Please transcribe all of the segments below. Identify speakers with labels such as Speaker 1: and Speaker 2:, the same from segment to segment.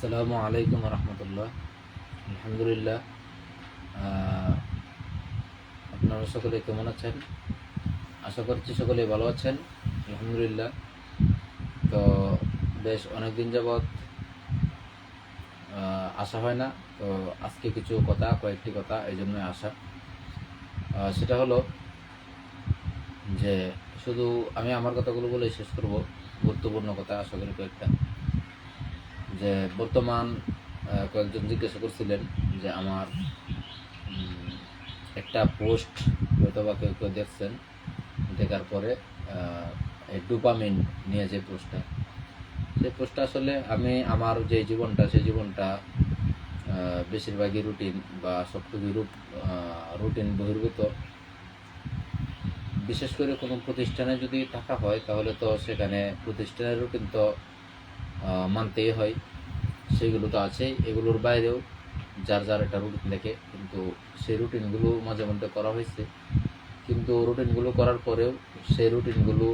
Speaker 1: আসসালামু আলাইকুম রহমতুল্লাহ। আলহামদুলিল্লাহ। আপনারা সকলে কেমন আছেন? আশা করছি সকলে ভালো আছেন। আলহামদুলিল্লাহ। তো বেশ অনেকদিন যাবৎ আসা হয় না, তো আজকে কয়েকটি কথা এই জন্যই আসা। সেটা হলো যে শুধু আমি আমার কথাগুলো বলে শেষ করব, গুরুত্বপূর্ণ কথা আশা করি কয়েকটা। যে বর্তমান কয়েকজন জিজ্ঞাসা করছিলেন যে আমার একটা পোস্ট হয়তো বা কেউ কেউ দেখছেন, দেখার পরে এই ডোপামিন নিয়ে যে পোস্টটা আসলে আমি আমার যে জীবনটা সেই জীবনটা বেশিরভাগই রুটিন বা সবটুকু রুটিন বহির্ভূত। বিশেষ করে কোনো প্রতিষ্ঠানে যদি থাকা হয় তাহলে তো সেখানে প্রতিষ্ঠানের রুটিন তো মানতেই হয়, সেইগুলো তো আছেই। এগুলোর বাইরেও যার যার একটা রুটিন থাকে, কিন্তু সেই রুটিনগুলো মাঝে মধ্যে করা হয়েছে, কিন্তু রুটিনগুলো করার পরেও সেই রুটিনগুলো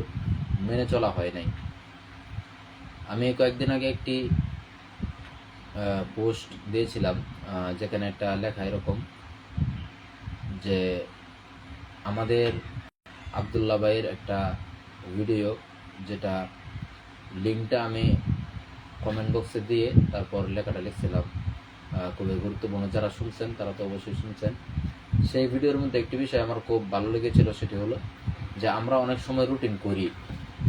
Speaker 1: মেনে চলা হয় নাই। আমি কয়েকদিন আগে একটি পোস্ট দিয়েছিলাম, যেখানে একটা লেখা এরকম যে আমাদের আবদুল্লাহ ভাইয়ের একটা ভিডিও, যেটা লিঙ্কটা আমি কমেন্ট বক্সে দিয়ে তারপর লেখাটা লিখছিলাম। খুবই গুরুত্বপূর্ণ, যারা শুনছেন তারা তো অবশ্যই শুনছেন। সেই ভিডিওর মধ্যে একটি বিষয় আমার খুব ভালো লেগেছিল, সেটি হলো যে আমরা অনেক সময় রুটিন করি,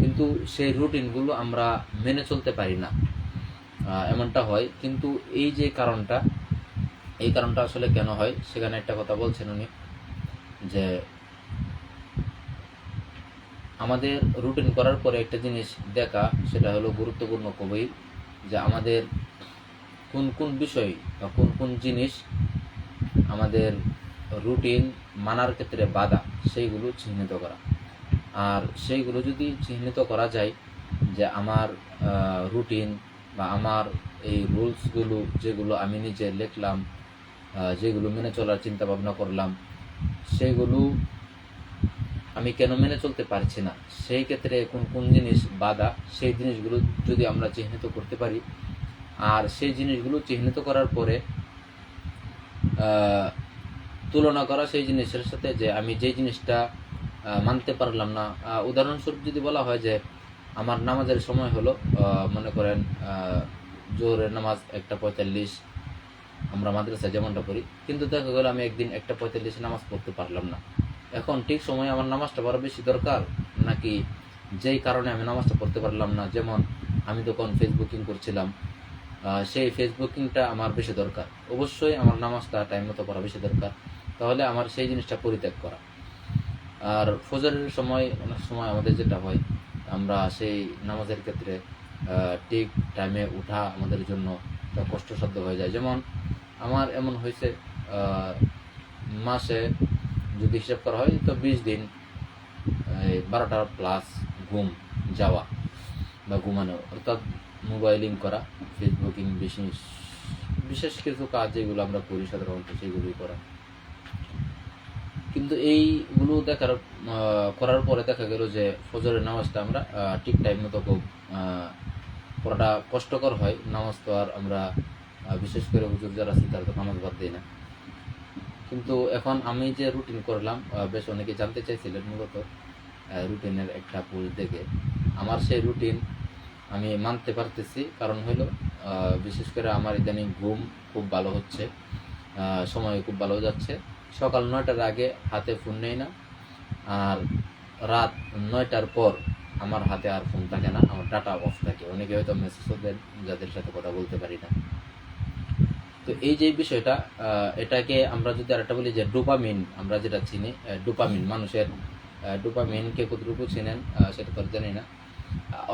Speaker 1: কিন্তু সেই রুটিনগুলো আমরা মেনে চলতে পারি না, এমনটা হয়। কিন্তু এই কারণটা আসলে কেন হয়, সেখানে একটা কথা বলছেন উনি, যে আমাদের রুটিন করার পরে একটা জিনিস দেখা, সেটা হলো গুরুত্বপূর্ণ খুবই, যে আমাদের কোন কোন বিষয় বা কোন কোন জিনিস আমাদের রুটিন মানার ক্ষেত্রে বাধা, সেইগুলো চিহ্নিত করা। আর সেইগুলো যদি চিহ্নিত করা যায়, যে আমার রুটিন বা আমার এই রুলসগুলো যেগুলো আমি নিজে লিখলাম, যেগুলো মেনে চলার চিন্তা ভাবনা করলাম, সেগুলো আমি কেন মেনে চলতে পারছি না, সেই ক্ষেত্রে কোন কোন জিনিস বাধা, সেই জিনিসগুলো যদি আমরা চিহ্নিত করতে পারি, আর সেই জিনিসগুলো চিহ্নিত করার পরে তুলনা করা সেই জিনিসের সাথে, যে আমি যেই জিনিসটা মানতে পারলাম না। উদাহরণস্বরূপ যদি বলা হয় যে আমার নামাজের সময় হলো, মনে করেন জোহরের নামাজ 1:45 আমরা মাদ্রাসায় যেমনটা পড়ি, কিন্তু দেখা গেল আমি একদিন 1:45 নামাজ পড়তে পারলাম না। এখন ঠিক সময় আমার নামাজটা বড় বেশি দরকার, নাকি যেই কারণে আমি নামাজটা পড়তে পারলাম না, যেমন আমি তখন ফেসবুকিং করছিলাম, সেই ফেসবুকিংটা আমার বেশি দরকার? অবশ্যই আমার নামাজটা টাইম মতো পড়া বেশি দরকার, তাহলে আমার সেই জিনিসটা পরিত্যাগ করা। আর ফজরের সময় অনেক সময় আমাদের যেটা হয়, আমরা সেই নামাজের ক্ষেত্রে ঠিক টাইমে উঠা আমাদের জন্য কষ্টসাধ্য হয়ে যায়। যেমন আমার এমন হয়েছে, মাসে যদি হিসাব করা হয় তো 20 দিন 12টা প্লাস ঘুম যাওয়া বা ঘুমানো, অর্থাৎ মোবাইলিং করা, ফেসবুকিং, বিশেষ কিছু কাজ যেগুলো আমরা করি সাধারণত সেইগুলোই করা। কিন্তু এইগুলো করার পরে দেখা গেল যে ফজরের নামাজটা আমরা ঠিক টাইম মতো খুব পড়াটা কষ্টকর হয়। নামাজ তো আর আমরা বিশেষ করে হুজুর যারা আছে তারা তো নামাজ বাদ দিই না। কিন্তু এখন আমি যে রুটিন করলাম, বেশ অনেকে জানতে চাইছিলেন মূলত রুটিনের একটা পোস্ট দেখে। আমার সেই রুটিন আমি মানতে পারতেছি, কারণ হলো বিশেষ করে আমার ইদানিং ঘুম খুব ভালো হচ্ছে, সময় খুব ভালো যাচ্ছে। সকাল 9টার আগে হাতে ফোন নেই না, আর রাত 9টার পর আমার হাতে আর ফোন থাকে না, আমার ডাটা অফ থাকে। অনেকে হয়তো মেসেজও দেন যাদের সাথে কথা বলতে পারি না। তো এই যে বিষয়টা, এটাকে আমরা যদি আরেকটা বলি যে ডোপামিন, আমরা যেটা চিনি ডোপামিন, মানুষের ডোপামিনকে কতটুকু চিনেন সেটা তো জানি না।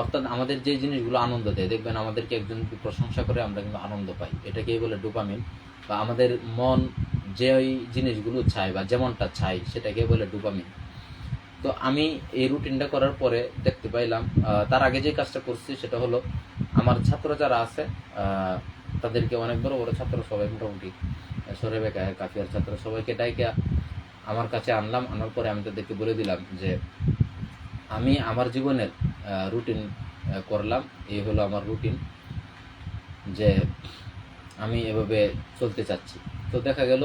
Speaker 1: অর্থাৎ আমাদের যে জিনিসগুলো আনন্দ দেয়, দেখবেন আমাদেরকে একজন প্রশংসা করে আমরা কিন্তু আনন্দ পাই, এটাকেই বলে ডোপামিন। বা আমাদের মন যে ওই জিনিসগুলো চায় বা যেমনটা চাই, সেটাকে বলে ডোপামিন। তো আমি এই রুটিনটা করার পরে দেখতে পাইলাম, তার আগে যে কাজটা করছি সেটা হলো, আমার ছাত্র যারা আছে তাদেরকে, অনেক বড় বড় ছাত্র সবাই মোটামুটি সরে বেকার কাফিয়ার ছাত্র, সবাইকে ডাইকা আমার কাছে আনলাম। আনার পরে আমি তাদেরকে বলে দিলাম যে আমি আমার জীবনের রুটিন করলাম, এই হলো আমার রুটিন। যে আমি এভাবে চলতে চাচ্ছি। তো দেখা গেল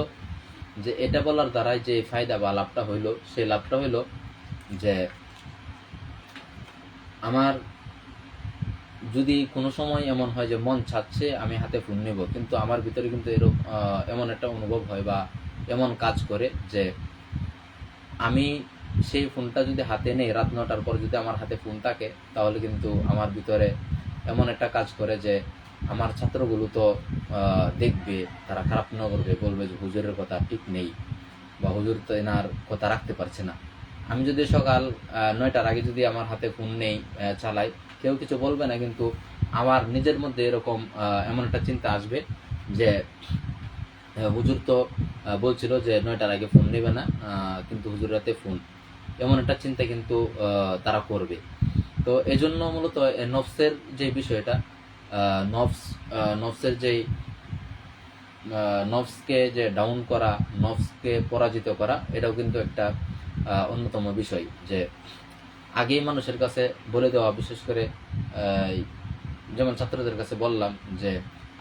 Speaker 1: যে এটা বলার দ্বারাই যে ফায়দা বা লাভটা হইলো, সেই লাভটা হইলো যে আমার যদি কোনো সময় এমন হয় যে মন চাচ্ছে আমি হাতে ফোন নেব, কিন্তু আমার ভিতরে কিন্তু এরকম এমন একটা অনুভব হয় বা এমন কাজ করে যে আমি সেই ফোনটা যদি হাতে নেই, রাত 9টার পর যদি আমার হাতে ফোন থাকে, তাহলে কিন্তু আমার ভিতরে এমন একটা কাজ করে যে আমার ছাত্রগুলো তো দেখবে, তারা খারাপ না করবে, বলবে যে হুজুরের কথা ঠিক নেই বা হুজুর তো এনার কথা রাখতে পারছে না। আমি যদি সকাল 9টার আগে যদি আমার হাতে ফোন নেই, চালাই, কেউ কিছু বলবে না, কিন্তু আমার নিজের মধ্যে এরকম এমন একটা চিন্তা আসবে যে হুজুর তো বলছিল যে 9টার আগে ফোন নেবে না, কিন্তু হুজুর রাতে ফোন, এমন একটা চিন্তা কিন্তু তারা করবে। তো এজন্য মূলত নফসের যে বিষয়টা, নফস নফসের যে নফসকে যে ডাউন করা, নফসকে পরাজিত করা, এটাও কিন্তু একটা অন্যতম বিষয়। যে আগেই মানুষের কাছে বলে দেওয়া, বিশেষ করে যেমন ছাত্রদের কাছে বললাম যে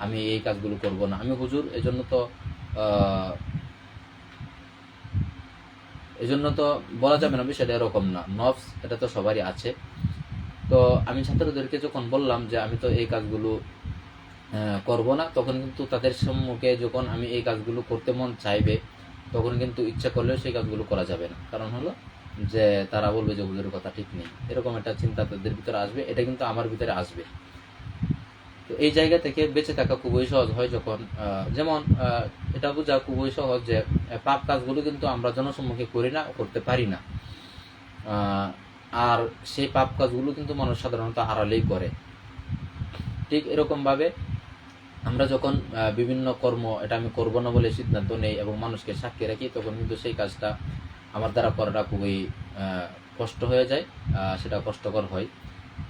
Speaker 1: আমি এই কাজগুলো করব না, আমি হুজুর, এজন্য তো বলা যাবে না, বিষয়টা এরকম না। নফস এটা তো সবারই আছে। তো আমি ছাত্রদেরকে যখন বললাম যে আমি তো এই কাজগুলো করব না, তখন কিন্তু তাদের সম্মুখে যখন আমি এই কাজগুলো করতে মন চাইবে, তখন কিন্তু ইচ্ছা করলেও সেই কাজগুলো করা যাবে না। কারণ হলো যে তারা বলবে যে হুজুরের কথা ঠিক নেই, এরকম একটা চিন্তা তাদের ভিতরে আসবে। এটা কিন্তু আমার ভিতরে আসবে। তো এই জায়গা থেকে বেঁচে থাকা খুবই সহজ হয় যখন যেমন এটা বোঝা খুবই সহজ যে পাপ কাজগুলো কিন্তু আমরা জনসম্মুখে করি না, করতে পারি না। আর সেই পাপ কাজগুলো কিন্তু মানুষ সাধারণত আড়ালেই করে। ঠিক এরকম ভাবে আমরা যখন বিভিন্ন কর্ম, এটা আমি করব না বলে সিদ্ধান্ত নেই এবং মানুষকে সাক্ষী রাখি, তখন কিন্তু সেই কাজটা আমার দ্বারা করাটা খুবই কষ্ট হয়ে যায়, সেটা কষ্টকর হয়,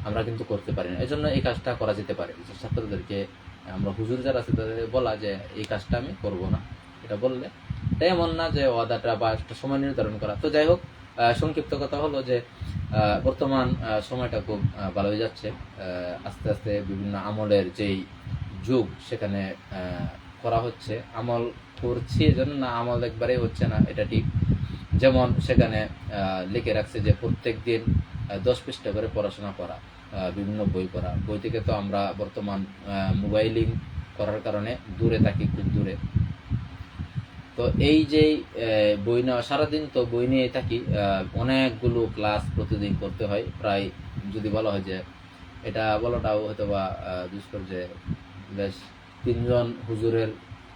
Speaker 1: আমরা কিন্তু করতে পারি না। এই জন্য এই কাজটা করা যেতে পারে। ছাত্রদেরকে আমরা হুজুর যারা আছে তাদের বলা যে এই কাজটা আমি করব না, এটা বললে তাই এমন না যে ওয়াদাটা বা একটা সময় নির্ধারণ করা। তো যাই হোক, সংক্ষিপ্ত কথা হলো যে বর্তমান সময়টা খুব ভালো হয়ে যাচ্ছে। আস্তে আস্তে বিভিন্ন আমলের যেই যুগ, সেখানে করা হচ্ছে, আমল করছি এজন্য না, আমল একবারেই হচ্ছে না, এটা ঠিক। যেমন সেখানে লিখে রাখছে যে প্রত্যেক দিন 10 পৃষ্ঠা করে পড়াশোনা করা, বিভিন্ন বই পড়া। বই থেকে তো আমরা বর্তমান মোবাইলিং করার কারণে দূরে থাকি, খুব দূরে। তো এই যে বই নেওয়া, সারাদিন তো বই নিয়ে থাকি, অনেকগুলো ক্লাস প্রতিদিন করতে হয়। প্রায় যদি বলা হয় যে, এটা বলাটাও হয়তো বা দুষ্কর, যে বেশ 3জন হুজুরের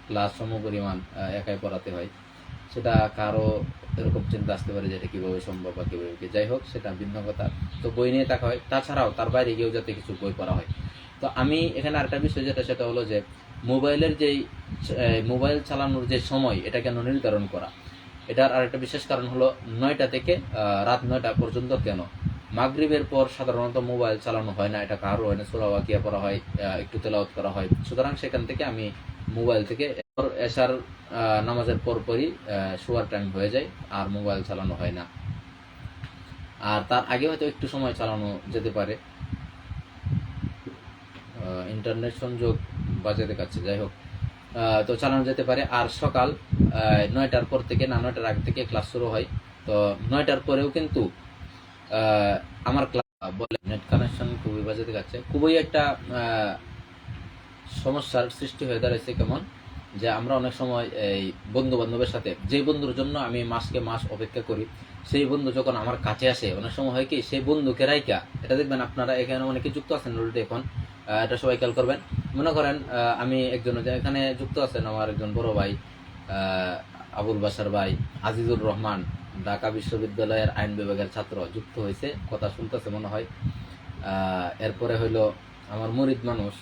Speaker 1: ক্লাস সমপরিমাণ একাই পড়াতে হয়। সেটা কারো এরকম চিন্তা আসতে পারে যে এটা কীভাবে সম্ভব বা কীভাবে কি, যাই হোক সেটা ভিন্ন কথা। তো বই নিয়ে থাকা হয়, তাছাড়াও তার বাইরে গিয়েও যাতে কিছু বই পড়া হয়। তো আমি এখানে আরেকটা বিষয় যেটা, সেটা হলো যে মোবাইলের যেই মোবাইল চালানোর যে সময়, এটা কেন নির্ধারণ করা, এটার আরেকটা বিশেষ কারণ হলো 9টা থেকে রাত 9টা পর্যন্ত কেন। মাগরিবের পর সাধারণত মোবাইল চালানো হয় না, এটা কারো হয় না, সূরা ওয়াকিয়া পড়া হয়, একটু তেলাওয়াত করা হয়। সুতরাং সেখান থেকে আমি মোবাইল থেকে এশার নামাজের পরপরই শোয়ার টাইম হয়ে যায়, আর মোবাইল চালানো হয় না। আর তার আগে হয়তো একটু সময় চালানো যেতে পারে, ইন্টারনেট সংযোগ বাজে দেখাচ্ছে, যাই হোক, তো চালানো যেতে পারে। আর সকাল 9টার পর থেকে, না 9টার আগে থেকে ক্লাস শুরু হয়। তো 9টার পরেও কিন্তু আমার ক্লাস বলে নেট কানেকশন খুবই বাজে দেখাচ্ছে, খুবই একটা সমস্যার সৃষ্টি হয়ে দাঁড়াইছে। কেমন যে আমরা অনেক সময় এই বন্ধু বান্ধবের সাথে, যে বন্ধুর জন্য আমি মাসকে মাস অপেক্ষা করি, সেই বন্ধু যখন আমার কাছে আসে, অনেক সময় হয় কি, সেই বন্ধুকে রাইকা, এটা দেখবেন আপনারা এখানে অনেকে যুক্ত আছেন অলরেডি এখন, এটা সবাই খেয়াল করবেন। মনে করেন আমি একজন এখানে যুক্ত আছেন, আমার একজন বড় ভাই আবুল বাসার ভাই আজিজুর রহমান, ঢাকা বিশ্ববিদ্যালয়ের আইন বিভাগের ছাত্র, যুক্ত হয়েছে, কথা শুনতেছে মনে হয়। এরপরে হইলো আমার মুরিদ মানুষ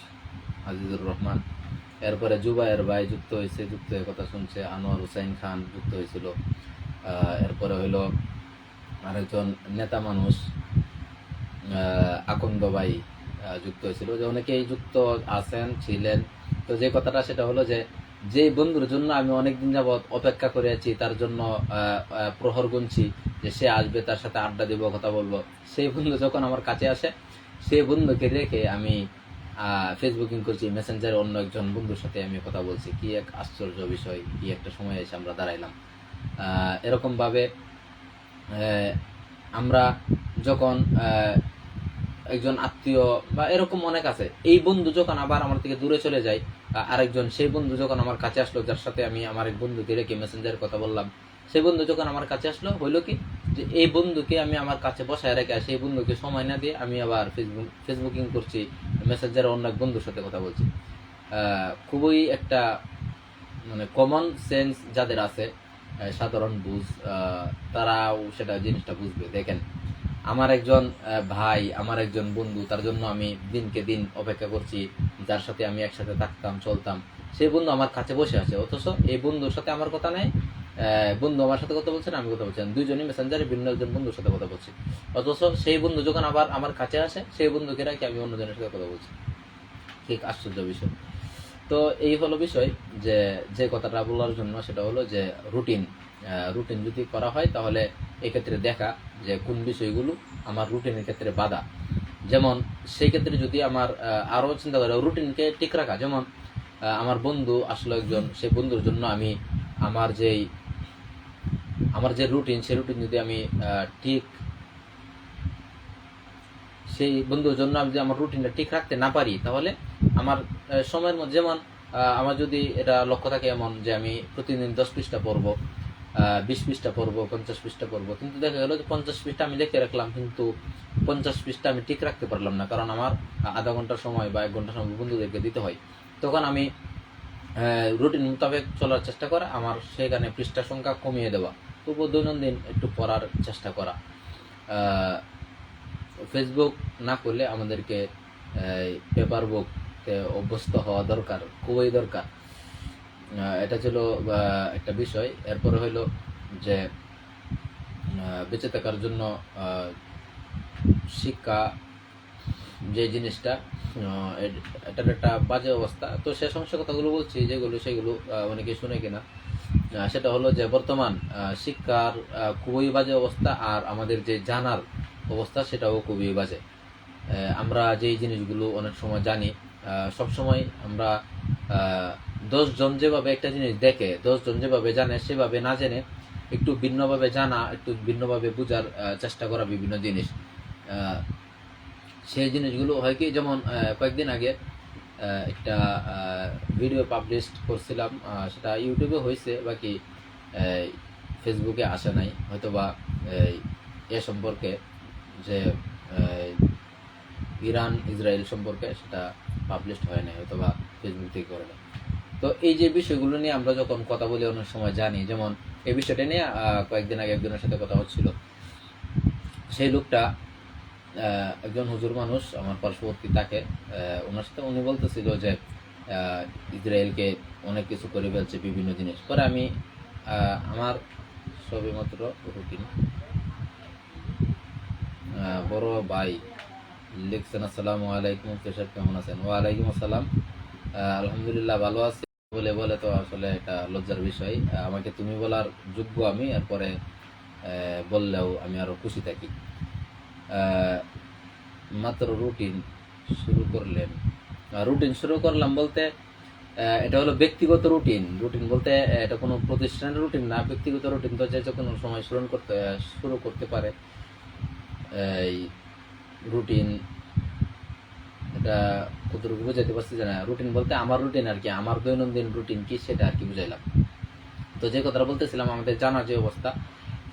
Speaker 1: আজিজুর রহমান, এরপরে জুবায়ের ভাই যুক্ত হয়েছে, যুক্ত হয়ে কথা শুনছে। আনোয়ার হুসাইন খান যুক্ত হয়েছিল। এরপরে হইলো আরেকজন নেতা মানুষ আকন্দ ভাই যুক্ত হয়েছিল, যে অনেকেই যুক্ত আছেন, ছিলেন। তো যে কথাটা সেটা হলো যে বন্ধুর জন্য আমি অনেকদিন যাবৎ অপেক্ষা করে আছি, তার জন্য প্রহর গুনছি যে সে আসবে, তার সাথে আড্ডা দিব, কথা বলবো, সেই বন্ধু যখন আমার কাছে আসে, সেই বন্ধুকে রেখে আমি ফেসবুকিং করছি, মেসেঞ্জারে অন্য একজন বন্ধুর সাথে আমি কথা বলছি। কি এক আশ্চর্য বিষয়, কি একটা সময় এসে আমরা দাঁড়াইলাম। এরকমভাবে আমরা যখন একজন আত্মীয় বা এরকম অনেক আছে, এই বন্ধু যখন আবার আমার থেকে দূরে চলে যায়, আরেকজন সেই বন্ধু যখন আমার কাছে আসলো, যার সাথে আমি আমার এক বন্ধুকে রেখে মেসেঞ্জারে কথা বললাম, সেই বন্ধু যখন আমার কাছে আসলো, হইলো কি যে এই বন্ধুকে আমি আমার কাছে বসায় রেখে সেই বন্ধুকে সময় না দিয়ে আমি আবার ফেসবুকিং করছি, মেসেঞ্জারে অন্য এক বন্ধুর সাথে কথা বলছি। খুবই একটা মানে কমন সেন্স যাদের আছে, সাধারণ বুঝ, তারাও সেটা জিনিসটা বুঝবে। দেখেন, আমার একজন ভাই, আমার একজন বন্ধু, তার জন্য আমি দিনকে দিন অপেক্ষা করছি, যার সাথে আমি একসাথে থাকতাম চলতাম, সেই বন্ধু আমার কাছে বসে আছে, অথচ এই বন্ধুর সাথে আমার কথা নেই। বন্ধু আমার সাথে কথা বলছেন, আমি কথা বলছেন, দুইজনই মেসেঞ্জারে ভিন্ন একজন বন্ধুর সাথে কথা বলছি, অথচ সেই বন্ধু যখন আবার আমার কাছে আসে, সেই বন্ধুকে রাখি আমি অন্যজনের সাথে কথা বলছি। ঠিক আশ্চর্য বিষয়। তো এই হলো বিষয়, যে যে কথাটা বলার জন্য সেটা হলো যে রুটিন। রুটিন যদি করা হয় তাহলে এক্ষেত্রে দেখা যে কোন বিষয়গুলো আমার রুটিনের ক্ষেত্রে বাধা। যেমন সেই ক্ষেত্রে যদি আমার আরও চিন্তা করে রুটিনকে ঠিক রাখা, যেমন আমার বন্ধু আসলে একজন, সেই বন্ধুর জন্য আমি আমার যে রুটিন, সেই রুটিন যদি আমি ঠিক, সেই বন্ধুর জন্য আমি যদি আমার রুটিনটা ঠিক রাখতে না পারি, তাহলে আমার সময়ের মধ্যে, যেমন আমার যদি এটা লক্ষ্য থাকে এমন যে আমি প্রতিদিন 10 পৃষ্ঠা পড়বো, 20 পৃষ্ঠা পড়বো, 50 পৃষ্ঠা পড়বো, কিন্তু দেখা গেল যে 50 পৃষ্ঠা আমি লিখে রাখলাম, কিন্তু 50 পৃষ্ঠা আমি ঠিক রাখতে পারলাম না, কারণ আমার আধা ঘন্টার সময় বা 1 ঘন্টার সময় বন্ধুদেরকে দিতে হয়। তখন আমি রুটিন মোতাবেক চলার চেষ্টা করা, আমার সেখানে পৃষ্ঠা সংখ্যা কমিয়ে দেওয়া, তবুও দৈনন্দিন একটু পড়ার চেষ্টা করা। ফেসবুক না করলে আমাদেরকে পেপার বুক অভ্যস্ত হওয়া দরকার, খুবই দরকার। এটা ছিল একটা বিষয়। এরপরে হইলো যে বেঁচে থাকার জন্য শিক্ষা যে জিনিসটা, এটার একটা বাজে অবস্থা। তো সে সমস্ত কথাগুলো বলছি যেগুলো, সেগুলো অনেকে শুনে কিনা, সেটা হলো যে বর্তমান শিক্ষার খুবই বাজে অবস্থা, আর আমাদের যে জানার অবস্থা সেটাও খুবই বাজে। আমরা যেই জিনিসগুলো অনেক সময় জানি, সবসময় আমরা 10 জন যেভাবে একটা জিনিস দেখে, 10 জন যেভাবে জানে, সেভাবে না জেনে একটু ভিন্নভাবে জানা, একটু ভিন্নভাবে বোঝার চেষ্টা করা বিভিন্ন জিনিস। সেই জিনিসগুলো হয় কি, যেমন কয়েকদিন আগে একটা ভিডিও পাবলিশ করছিলাম, সেটা ইউটিউবে হয়েছে, বাকি ফেসবুকে আসে নাই হয়তোবা। এ সম্পর্কে যে ইরান ইসরায়েল সম্পর্কে, সেটা পাবলিশ হয় নাই, হয়তোবা ফেসবুক থেকে করে নাই। তো এই যে বিষয়গুলো নিয়ে আমরা যখন কথা বলি অনেক সময় জানি, যেমন এই বিষয়টা নিয়ে কয়েকদিন আগে একজনের সাথে কথা হচ্ছিল। সেই লোকটা একজন হুজুর মানুষ, আমার পার্শ্ববর্তী থাকে, ওনার সাথে উনি বলতেছিল যে ইসরায়েলকে অনেক কিছু করে ফেলছে, বিভিন্ন জিনিস। পরে আমি আমার সবে মাত্র রুটিন বড় ভাই লিখছেন, আসসালামু আলাইকুম, সাহেব কেমন আছেন? ওয়ালাইকুম আসসালাম, আলহামদুলিল্লাহ ভালো আছি। বলে বলে তো আসলে এটা লজ্জার বিষয়, আমাকে তুমি বলার যোগ্য আমি, এরপরে বললেও আমি আরো খুশি থাকি। মাত্র রুটিন শুরু করলেন। রুটিন শুরু করলাম বলতে এটা হলো ব্যক্তিগত রুটিন। রুটিন বলতে এটা কোনো প্রতিষ্ঠানের রুটিন না, ব্যক্তিগত রুটিন তো যে কোনো সময় শুরু করতে পারে। এই রুটিন এটা কতটুকু বুঝাইতে পারছি জানা। রুটিন বলতে আমার রুটিন আর কি, আমার দৈনন্দিন রুটিন কি সেটা আর কি বুঝাইলাম। তো যে কথাটা বলতেছিলাম আমাদের জানার যে অবস্থা,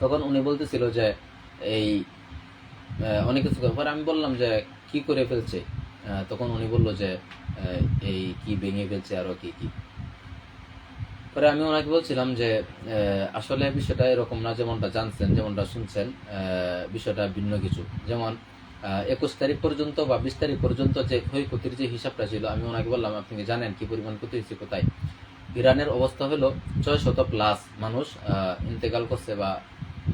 Speaker 1: তখন উনি বলতেছিল যে এই অনেক কিছু পরে আমি বললাম যে কি করে ফেলছে, তখন উনি বললো যে এই কি ভেঙে ফেলছে আরো কি কি। পরে আমি ওনাকে বলছিলাম যে আসলে বিষয়টা এরকম না, যেমনটা জানছেন, যেমনটা শুনছেন, বিষয়টা ভিন্ন কিছু। যেমন 21 তারিখ পর্যন্ত বা 20 তারিখ পর্যন্ত যে ক্ষয়ক্ষতির যে হিসাবটা ছিল, আমি ওনাকে বললাম আপনি কি জানেন কি পরিমাণ ক্ষতি হয়েছে কোথায়? ইরানের অবস্থা হলো 600+ মানুষ ইন্তেকাল করছে বা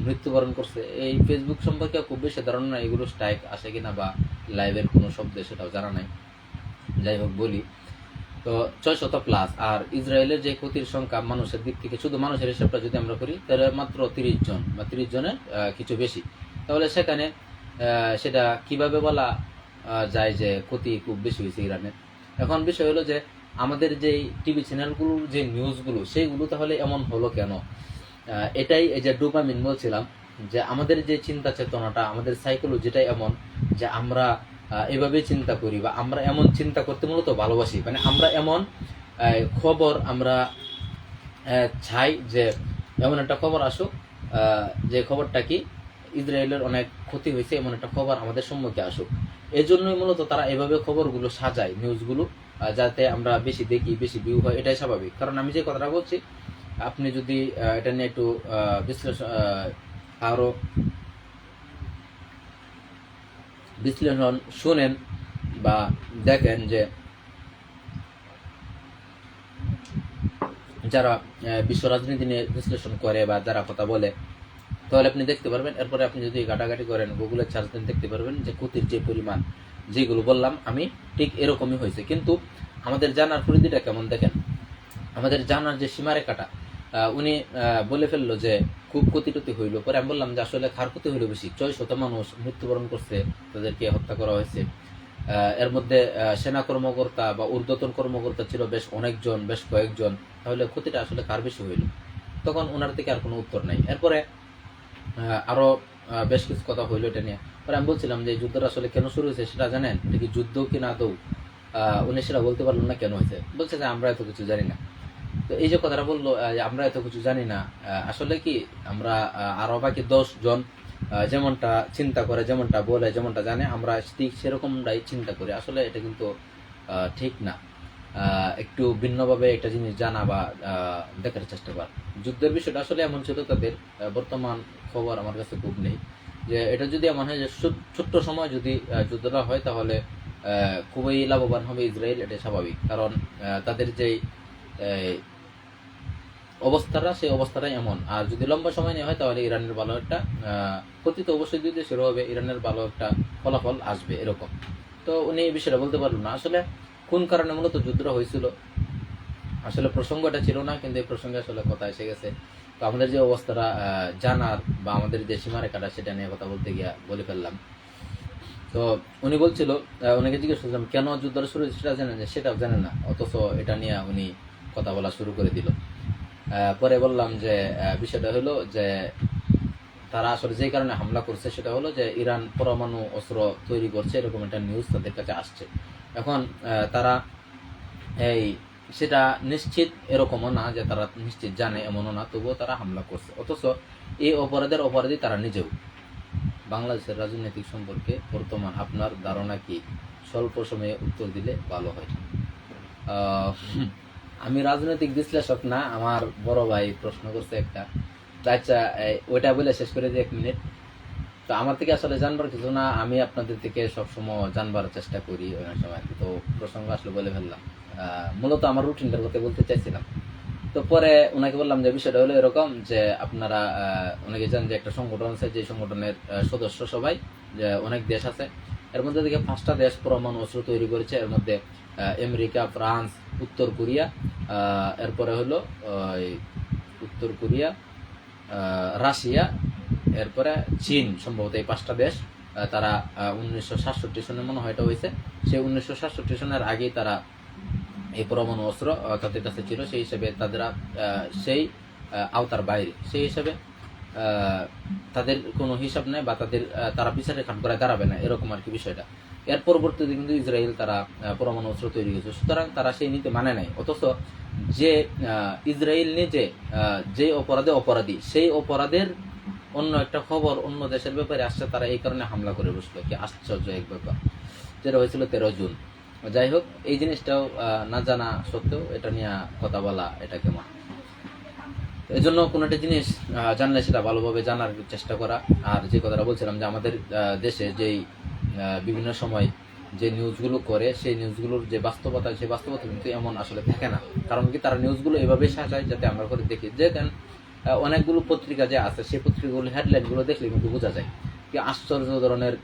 Speaker 1: মৃত্যুবরণ করছে। এই ফেসবুক সম্পর্কে খুব বেশি ধারণা নাই, এগুলো স্ট্রাইক আসে কিনা বা লাইভের কোনো শব্দে সেটাও জানা নাই। যাই হোক বলি, তো 600+। আর ইসরায়েলের যে ক্ষতির সংখ্যা মানুষের দিক থেকে, শুধু মানুষের হিসাবটা যদি আমরা করি, তাহলে মাত্র 30 জন বা 30 জনের কিছু বেশি। তাহলে সেখানে সেটা কিভাবে বলা যায় যে ক্ষতি খুব বেশি হয়েছে ইরানের। এখন বিষয় হলো যে আমাদের যে টিভি চ্যানেলগুলোর যে নিউজগুলো সেইগুলো তাহলে এমন হলো কেন? এটাই এই যে ডোপামিন বলছিলাম, যে আমাদের যে চিন্তা চেতনাটা, আমাদের সাইকোলজিটাই এমন যে আমরা এভাবে চিন্তা করি, বা আমরা এমন চিন্তা করতে মূলত ভালোবাসি। মানে আমরা এমন খবর আমরা চাই যে এমন একটা খবর আসুক, যে খবরটা কি ইসরায়েলের অনেক ক্ষতি হয়েছে এমন একটা খবর আমাদের সম্মুখে আসুক। এই জন্যই মূলত তারা এভাবে খবরগুলো সাজায়, নিউজগুলো, যাতে আমরা বেশি দেখি, বেশি ভিউ হয়। এটাই স্বাভাবিক। কারণ আমি যে কথাটা বলছি, আপনি যদি এটা নিয়ে একটু বিশ্লেষণ আরো বিশ্লেষণ শুনেন বা দেখেন, যে যারা বিশ্ব রাজনীতি নিয়ে বিশ্লেষণ করে বা যারা কথা বলে, তাহলে আপনি দেখতে পারবেন। এরপরে আপনি যদি ঘাটাঘাটি করেন, গুগলের সার্চ দেন, দেখতে পারবেন যে ক্ষতির যে পরিমাণ, যেগুলো বললাম আমি ঠিক এরকমই হয়েছে। কিন্তু আমাদের জানার পরিধিটা কেমন দেখেন, আমাদের জানার যে সীমারেখাটা, উনি বলে ফেললো যে খুব ক্ষতি টতি হইলো। পরে আমি বললাম যে আসলে কার ক্ষতি হইলো বেশি? 600 মানুষ মৃত্যুবরণ করছে, তাদেরকে হত্যা করা হয়েছে। এর মধ্যে সেনা কর্মকর্তা বা ঊর্ধ্বতন কর্মকর্তা ছিল বেশ অনেকজন, বেশ কয়েকজন। তাহলে ক্ষতিটা আসলে কার বেশি হইল? তখন ওনার থেকে আর কোনো উত্তর নাই। এরপরে আরো বেশ কিছু কথা হইলো এটা নিয়ে। পরে আমি বলছিলাম যে যুদ্ধটা আসলে কেন শুরু হয়েছে সেটা জানেন? এটা কি যুদ্ধ কি না আদৌ? উনি সেটা বলতে পারলেন না কেন হয়েছে। বলছে যে আমরা এত কিছু জানি না। তো এই যে কথাটা বললো, আমরা এত কিছু জানি না, আসলে কি আমরা আরো বাকি 10 জন যেমনটা চিন্তা করে, যেমনটা বলে, যেমনটা জানে, আমরা ঠিক সেরকমটাই চিন্তা করি। আসলে এটা কিন্তু ঠিক না। একটু ভিন্নভাবে একটা জিনিস জানা বা দেখার চেষ্টা কর। যুদ্ধের বিষয়টা আসলে এমন ছিল তাদের, বর্তমান খবর আমার কাছে খুব নেই, যে এটা যদি এমন হয় যে ছোট্ট সময় যদি যুদ্ধটা হয়, তাহলে খুবই লাভবান হবে ইসরায়েল। এটা স্বাভাবিক। কারণ তাদের যেই অবস্থাটা, সেই অবস্থাটাই এমন। আর যদি লম্বা সময় নেওয়া হয়, তাহলে ইরানের ভালো একটা ক্ষতি তো অবশ্যই দুই দেশের হবে, ইরানের ভালো একটা ফলাফল আসবে, এরকম। তো উনি এই বিষয়টা বলতে পারলো না আসলে কোন কারণে মূলত যুদ্ধটা হয়েছিল। আসলে প্রসঙ্গটা ছিল না, কিন্তু এই প্রসঙ্গে আসলে কথা এসে গেছে। তো আমাদের যে অবস্থাটা জানার বা আমাদের যে সীমারেখাটা, সেটা নিয়ে কথা বলতে গিয়া বলে ফেললাম। তো উনি বলছিল, ওনাকে জিজ্ঞেস করছিলাম কেন যুদ্ধটা শুরু হয়েছে, সেটা জানেন? সেটাও জানেন না, অথচ এটা নিয়ে উনি কথা বলা শুরু করে দিল। পরে বললাম যে বিষয়টা হলো যে তারা আসলে যে কারণে হামলা করছে, সেটা হলো যে ইরান পরমাণু অস্ত্র তৈরি করছে, এরকম একটা নিউজ তাদের কাছে আসছে। এখন তারা এই সেটা নিশ্চিত এরকমও না যে তারা নিশ্চিত জানে, এমনও না, তবুও তারা হামলা করছে। অথচ এই অপরাধের অপরাধী তারা নিজেও। বাংলাদেশের রাজনৈতিক সম্পর্কে বর্তমান আপনার ধারণা কি? স্বল্প সময়ে উত্তর দিলে ভালো হয়। আমি রাজনৈতিক বিশ্লেষক না, আমার বড় ভাই প্রশ্ন করছে একটা। আচ্ছা, ওইটা বলে শেষ করে দিই 1 মিনিট। তো আমার থেকে আসলে জানবার কিছু না, আমি আপনাদের থেকে সবসময় জানবার চেষ্টা করি অনেক সময়। তো প্রসঙ্গ আসলে বলে ফেললাম। মূলত আমার রুটিনটার কথা বলতে চাইছিলাম। তো পরে ওনাকে বললাম যে বিষয়টা হলো এরকম, যে আপনারা অনেকে জানেন যে একটা সংগঠন আছে, যে সংগঠনের সদস্য সবাই, যে অনেক দেশ আছে। এর মধ্যে থেকে 5টা দেশ পরমাণু অস্ত্র তৈরি করেছে। এর মধ্যে আমেরিকা, ফ্রান্স, উত্তর কোরিয়া, এরপরে হলো উত্তর কোরিয়া, রাশিয়া, এরপরে চীন, সম্ভবত এই 5টা দেশ। তারা 1967 সনে মনে হয় এটা হয়েছে। সেই 1967 সনের আগেই তারা এই পরমাণু অস্ত্র তাদের কাছে ছিল, সেই হিসেবে তারা সেই আওতার বাইরে, সেই হিসেবে তাদের কোনো হিসাব নেই, বা তারা বিচারের কাঠগড়ায় দাঁড়াবে না, এরকম আর কি বিষয়টা। এর পরবর্তীতে কিন্তু ইসরায়েল তারা পরমাণু অস্ত্র তৈরি করেছে, সুতরাং তারা সেই নীতি মানে নাই। অথচ যে ইসরায়েল নিজে যে অপরাধে অপরাধী, সেই অপরাধের অন্য একটা খবর অন্য দেশের ব্যাপারে আসছে, তারা এই কারণে হামলা করে বসলো। কি আশ্চর্য এক ব্যাপার, যেটা হয়েছিল 13 জুন। যাই হোক, এই জিনিসটাও না জানা সত্ত্বেও এটা নিয়ে কথা বলা, এটা কেমন? এই জন্য কোনো একটা জিনিস জানলে সেটা ভালোভাবে জানার চেষ্টা করা। আর যে কথাটা বলছিলাম, যে আমাদের দেশে যেই বিভিন্ন সময় যে নিউজগুলো করে, সেই নিউজগুলোর যে বাস্তবতা, সেই বাস্তবতা কিন্তু এমন আসলে থাকে না। কারণ কি, তারা নিউজগুলো এভাবে সাজায় যাতে আমরা করে দেখি। যে অনেকগুলো পত্রিকা যে আছে, সেই পত্রিকাগুলো হেডলাইনগুলো দেখলে কিন্তু বোঝা যায় কি আশ্চর্য ধরনের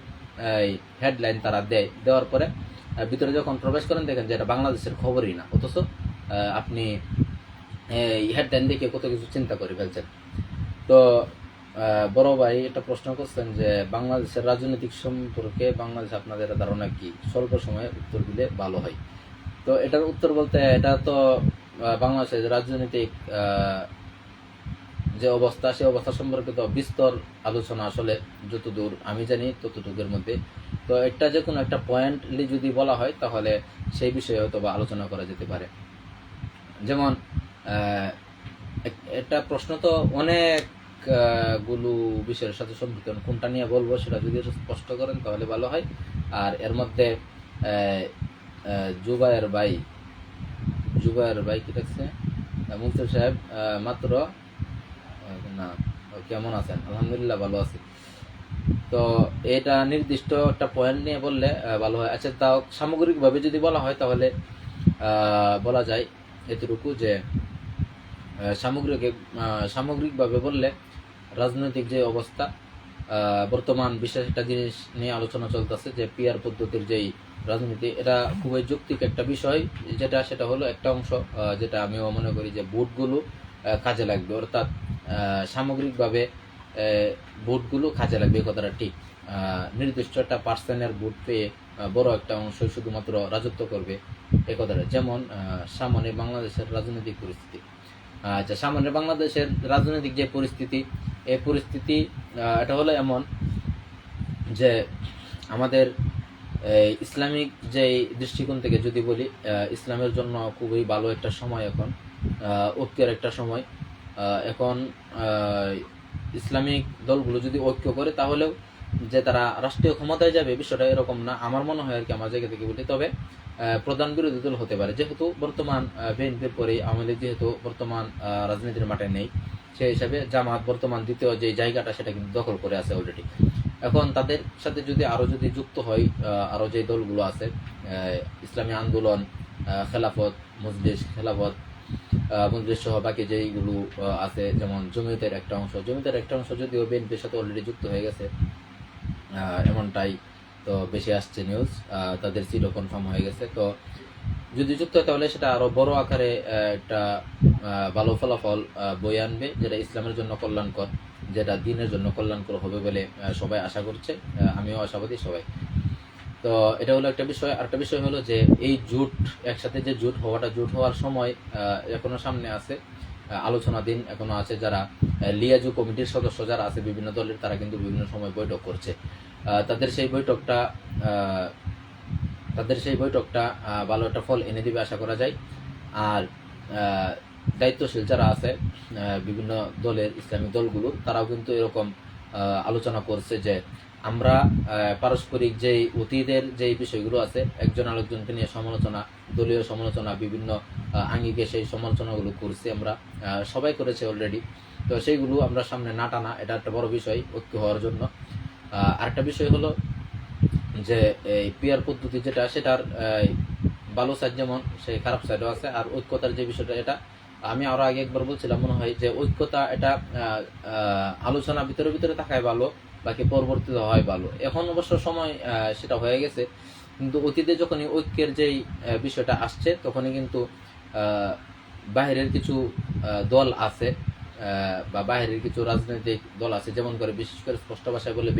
Speaker 1: হেডলাইন তারা দেওয়ার পরে ভিতরে যখন প্রবেশ করেন, দেখেন যে এটা বাংলাদেশের খবরই না। অথচ আপনি এই হেডলাইন দেখে কত কিছু চিন্তা করে ফেলছেন। তো বড় ভাই একটা প্রশ্ন করছেন যে বাংলাদেশের রাজনৈতিক সম্পর্কে বাংলাদেশ আপনাদের ধারণা কি, স্বল্প সময়ে উত্তর দিলে ভালো হয়। তো এটার উত্তর বলতে, এটা তো বাংলাদেশের রাজনৈতিক যে অবস্থা, সেই অবস্থা সম্পর্কে তো বিস্তর আলোচনা, আসলে যতদূর আমি জানি ততটুকুর মধ্যে। তো এটা যে কোনো একটা পয়েন্টলি যদি বলা হয় তাহলে সেই বিষয়ে হয়তো বা আলোচনা করা যেতে পারে। যেমন একটা প্রশ্ন তো অনেক গুলো বিষয়ের সাথে সম্পৃক্ত, কোনটা নিয়ে বলবো সেটা যদি স্পষ্ট করেন তাহলে ভালো হয়। আর এর মধ্যে জুবায়ের ভাই কি দেখছে, মুফতি সাহেব মাত্র না, কেমন আছেন? আলহামদুলিল্লাহ ভালো আছি। তো এটা নির্দিষ্ট একটা পয়েন্ট নিয়ে বললে ভালো হয়। আচ্ছা, তাও সামগ্রিকভাবে যদি বলা হয় তাহলে বলা যায় এতটুকু যে সামগ্রিকভাবে বললে রাজনৈতিক যে অবস্থা, বর্তমান বিশেষ একটা জিনিস নিয়ে আলোচনা চলতেছে যে পিয়ার পদ্ধতির যেই রাজনীতি, এটা খুবই যৌক্তিক একটা বিষয়। সেটা হলো একটা অংশ যেটা আমিও মনে করি যে ভোটগুলো কাজে লাগবে, অর্থাৎ সামগ্রিকভাবে ভোটগুলো কাজে লাগবে, এই কথাটা ঠিক। নির্দিষ্ট একটা পার্সেন্টের ভোট পেয়ে বড় একটা অংশ শুধুমাত্র রাজত্ব করবে, এ কথাটা। যেমন সামনে বাংলাদেশের রাজনৈতিক পরিস্থিতি, আচ্ছা, সামনে বাংলাদেশের রাজনৈতিক যে পরিস্থিতি, এই পরিস্থিতি এটা হলো এমন যে আমাদের ইসলামিক যে দৃষ্টিকোণ থেকে যদি বলি, ইসলামের জন্য খুবই ভালো একটা সময় এখন, ঐক্যের একটা সময়। এখন ইসলামিক দলগুলো যদি ঐক্য করে তাহলেও যে তারা রাষ্ট্রীয় ক্ষমতায় যাবে বিষয়টা এরকম না, আমার মনে হয় আর কি, আমার জায়গা থেকে বলি। তবে প্রধান বিরোধী দল হতে পারে, যেহেতু বর্তমান বিএনপির পরে আওয়ামী লীগ যেহেতু বর্তমান রাজনীতির মাঠে নেই, সেই হিসাবে জামাত বর্তমান দ্বিতীয় যে জায়গাটা সেটা কিন্তু দখল করে আছে অলরেডি। এখন তাদের সাথে যদি আরো যদি যুক্ত হয় আরো যে দলগুলো আছে, ইসলামী আন্দোলন, খেলাফত মজলিস, সহ বাকি যেইগুলো আছে, যেমন জমিয়তের একটা অংশ যদিও বিএনপির সাথে অলরেডি যুক্ত হয়ে গেছে, এমনটাই তো বেশি আসছে নিউজ, তাদের সিটও কনফার্ম হয়ে গেছে। তো যদি যুক্ত হয় তাহলে সেটা আরো বড় আকারে একটা ভালো ফলাফল বয়ে আনবে, যেটা ইসলামের জন্য কল্যাণকর, যেটা দিনের জন্য কল্যাণকর হবে বলে সবাই আশা করছে, আমিও আশাবাদী, সবাই। তো এটা হলো একটা বিষয়। আর একটা বিষয় হলো যে এই জোট, একসাথে যে জোট হওয়ার সময় এখনো সামনে আছে, আলোচনা দিন এখনো আছে। যারা লিয়াজু কমিটির সদস্য যারা আছে বিভিন্ন দলের, তারা কিন্তু বিভিন্ন সময় বৈঠক করছে। তাদের সেই বৈঠকটা ভালো একটা ফল এনে দিবে আশা করা যায়। আর দায়িত্বশীল যারা আছে বিভিন্ন দলের, ইসলামিক দলগুলো, তারাও কিন্তু এরকম আলোচনা করছে যে আমরা পারস্পরিক যেই অতীতের যেই বিষয়গুলো আছে, একজন আরেকজনকে নিয়ে সমালোচনা, দলীয় সমালোচনা, বিভিন্ন আঙ্গিকে সেই সমালোচনাগুলো করছি আমরা, সবাই করেছে অলরেডি। তো সেইগুলো আমরা সামনে না টানা, এটা একটা বড় বিষয় ঐক্য হওয়ার জন্য। আরেকটা বিষয় হলো যে এই পিয়ার পদ্ধতি যেটা, সেটার ভালো সাইড যেমন সেই খারাপ সাইডও আছে। আর ঐক্যতার যে বিষয়টা, এটা আমি আরো আগে একবার বলছিলাম মনে হয় যে ঐক্যতা এটা আলোচনা ভিতরে থাকায় ভালো, বাকি পরবর্তীতে হয় ভালো। এখন অবশ্য সময় সেটা হয়ে গেছে, কিন্তু অতীতে যখনই ঐক্যের যেই বিষয়টা আসছে তখনই কিন্তু বাহিরের কিছু দল আছে বা বাহিরের কিছু রাজনৈতিক দল আছে, যেমন করে বিশেষ করে স্পষ্ট ভাষায় বলে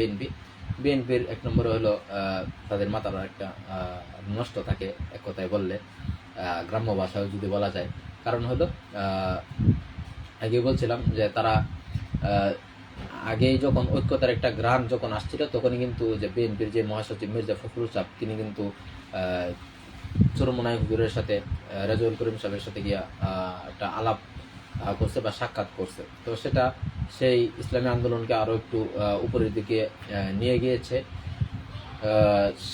Speaker 1: বিএনপির এক নম্বরে হলো তাদের মাথার একটা নষ্ট থাকে, এক কথায় বললে, গ্রাম্য ভাষায় যদি বলা যায়। কারণ হলো আগে বলছিলাম যে তারা আগেই যখন ঐক্যতার একটা গ্রাম যখন আসছিল, তখনই কিন্তু যে বিএনপির যে মহাসচিব মির্জা ফখরুল সাহেব, তিনি কিন্তু চরমোনাই হুজুরের সাথে, রেজাউল করিম সাহেবের সাথে গিয়া একটা আলাপ করছে বা সাক্ষাৎ করছে। তো সেটা সেই ইসলামী আন্দোলনকে আরো একটু উপরের দিকে নিয়ে গিয়েছে।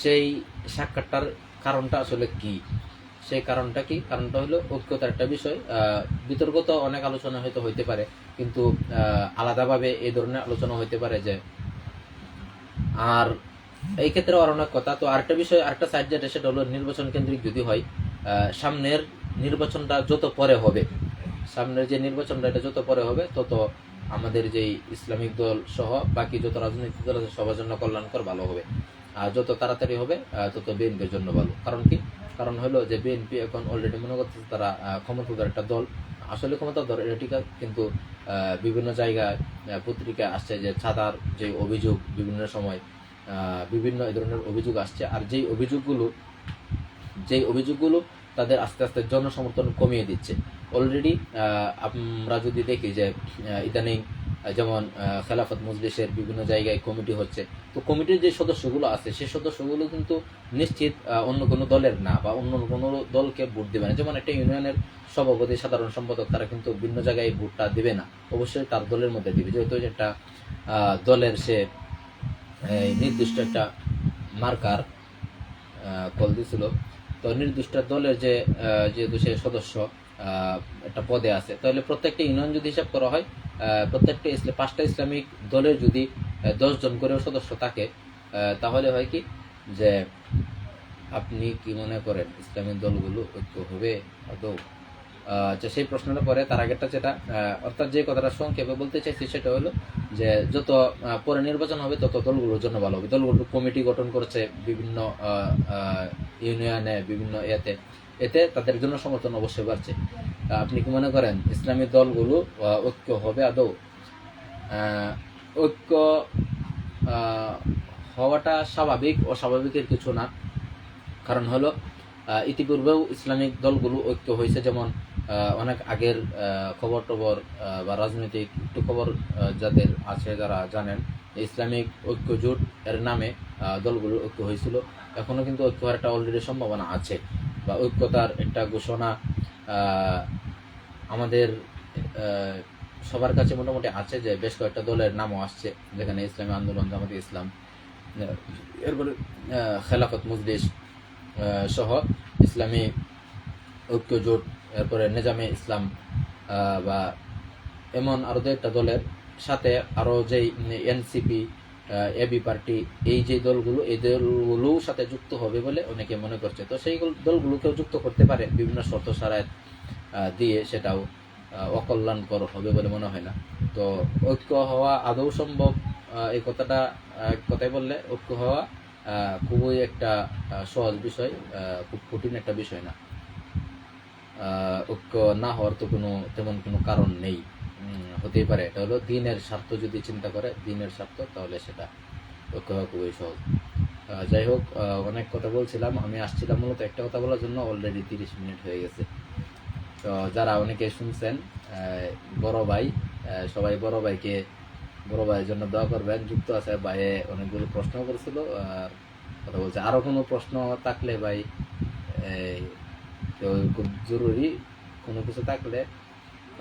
Speaker 1: সেই সাক্ষাৎটার কারণটা আসলে কি, সেই কারণটা কি? কারণটা হলো ঐক্যতার একটা বিষয়। বিতর্ক তো অনেক আলোচনা হয়তো হইতে পারে, কিন্তু আলাদাভাবে এই ধরনের আলোচনা হইতে পারে যে, আর এই ক্ষেত্রে আর অনেক কথা। তো আরেকটা বিষয়, আরেকটা সাইড যেটা, সেটা হলো নির্বাচন কেন্দ্রিক যদি হয়, সামনের নির্বাচনটা যত পরে হবে, সামনের যে নির্বাচনটা এটা যত পরে হবে, তত আমাদের যেই ইসলামিক দল সহ বাকি যত রাজনৈতিক দল আছে সবার জন্য কল্যাণকর, ভালো হবে। আর যত তাড়াতাড়ি হবে তত বিএনপির জন্য ভালো। কারণ কি? কারণ হলো যে বিএনপি এখন অলরেডি মনে করতেছে তারা ক্ষমতাধর একটা দল, আসলে ক্ষমতাধর এটা ঠিক আছে, কিন্তু বিভিন্ন জায়গায় পত্রিকায় আসছে যে ছাতার যে অভিযোগ বিভিন্ন সময় বিভিন্ন এই ধরনের অভিযোগ আসছে, আর যেই অভিযোগগুলো তাদের আস্তে আস্তে জনসমর্থন কমিয়ে দিচ্ছে। অলরেডি আমরা যদি দেখি যে ইদানিং যেমন খেলাফত মজলিসের বিভিন্ন জায়গায় কমিটি হচ্ছে, তো কমিটির যে সদস্যগুলো আছে সেই সদস্যগুলো কিন্তু নিশ্চিত অন্য কোনো দলের না বা অন্য কোনো দলকে ভোট দেবে না। যেমন একটা ইউনিয়নের সভাপতি সাধারণ সম্পাদক তারা কিন্তু ভিন্ন জায়গায় ভোটটা দিবে না, অবশ্যই তার দলের মধ্যে দিবে, যেহেতু একটা দলের সে নির্দিষ্ট একটা মার্কার কল দিছিল। তো নির্দিষ্ট দলের যে যেহেতু সে সদস্য একটা পদে আছে, তাহলে প্রত্যেকটা ইউনিয়ন যদি হিসাব করা হয়, প্রত্যেকটা 5টা ইসলামিক দলের যদি 10 জন করেও সদস্য থাকে, তাহলে হয় কি যে আপনি কি মনে করেন ইসলামিক দলগুলো ঐক্য হবে আদৌ? আচ্ছা, সেই প্রশ্নটা পরে তার আগেরটা যেটা অর্থাৎ যে কথাটা সংক্ষেপে বলতে চাইছি সেটা হলো যে যত পরে নির্বাচন হবে তত দলগুলোর জন্য ভালো হবে। দলগুলো কমিটি গঠন করছে বিভিন্ন ইউনিয়নে, বিভিন্ন এতে তাদের জন্য সমর্থন অবশ্যই বাড়ছে। আপনি কি মনে করেন ইসলামী দলগুলো ঐক্য হবে আদৌ? ঐক্য হওয়াটা স্বাভাবিক, অস্বাভাবিকের কিছু না। কারণ হলো ইতিপূর্বেও ইসলামিক দলগুলো ঐক্য হয়েছে, যেমন অনেক আগের খবর টবর বা রাজনৈতিক একটু খবর যাদের আছে যারা জানেন, ইসলামিক ঐক্য জোট এর নামে দলগুলো ঐক্য হয়েছিল। এখনো কিন্তু ঐক্য হওয়ার একটা অলরেডি সম্ভাবনা আছে, বা ঐক্যতার একটা ঘোষণা আমাদের সবার কাছে মোটামুটি আছে, যে বেশ কয়েকটা দলের নামও আসছে, যেখানে ইসলামী আন্দোলন, জামাতে ইসলাম, এরপরে খেলাফত মজলিস সহ ইসলামী ঐক্য জোট, এরপরে নিজামে ইসলাম, বা এমন আরো একটা দলের সাথে আরো যেই এনসিপি, এবি পার্টি, এই যে দলগুলো, এই দলগুলোর সাথে যুক্ত হবে বলে অনেকে মনে করছে। তো সেই দলগুলোকেও যুক্ত করতে পারে বিভিন্ন শর্ত সারায় দিয়ে, সেটাও অকল্যাণকর হবে বলে মনে হয় না। তো ঐক্য হওয়া আদৌ সম্ভব, এই কথাটা এক কথায় বললে ঐক্য হওয়া খুবই একটা সহজ বিষয়, খুব কঠিন একটা বিষয় না। ঐক্য না হওয়ার তো তেমন কোনো কারণ নেই, হতেই পারে। এটা হলো দিনের স্বার্থ, যদি চিন্তা করে দিনের স্বার্থ, তাহলে সেটা ঐক্য হওয়া খুবই সহজ। যাই হোক, অনেক কথা বলছিলাম, আমি আসছিলাম মূলত একটা কথা বলার জন্য, অলরেডি 30 মিনিট হয়ে গেছে। তো যারা অনেকে শুনছেন, বড় ভাই, সবাই বড় ভাইয়ের জন্য দোয়া করবেন। যুক্ত আছে ভাইয়ে অনেকগুলো প্রশ্ন করেছিল আর কথা বলছে, আরো কোনো প্রশ্ন থাকলে ভাই খুব জরুরি কোনো কিছু থাকলে,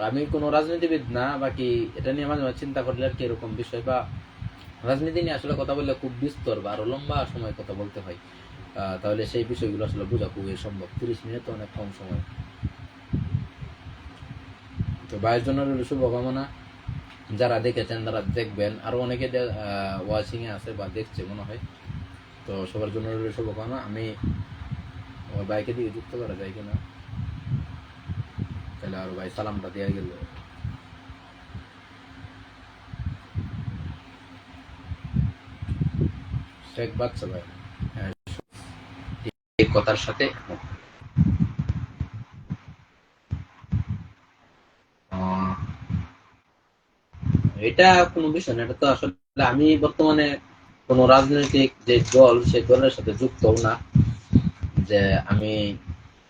Speaker 1: আমি কোনো রাজনীতিবিদ না, বাকি এটা নিয়ে মাঝে মাঝে চিন্তা করলে আর কি এরকম বিষয় বা রাজনীতি নিয়ে আসলে কথা বললে খুব বিস্তর বা আরো লম্বা সময় কথা বলতে হয়, তাহলে সেই বিষয়গুলো আসলে বোঝা খুবই সম্ভব। 30 মিনিট তো অনেক কম সময়। তো ভাইয়ের জন্য শুভকামনা, যারা দেখেছেন তারা দেখবেন, আরো অনেকে ওয়াচিং এ আছে বা দেখছে মনে হয়, তো সবার জন্য শুভকামনা। আমি আমার ভাইকে দিকে যুক্ত করা যায় কিনা, তাহলে আর ভাই সালামটা দেওয়া গেল। শেখ বাচ্চা ভাই, হ্যাঁ, এই কথার সাথে এটা কোনো বিষয় না। এটা তো আসলে আমি বর্তমানে কোন রাজনৈতিক যে দল, সেই দলের সাথে যুক্ত না, যে আমি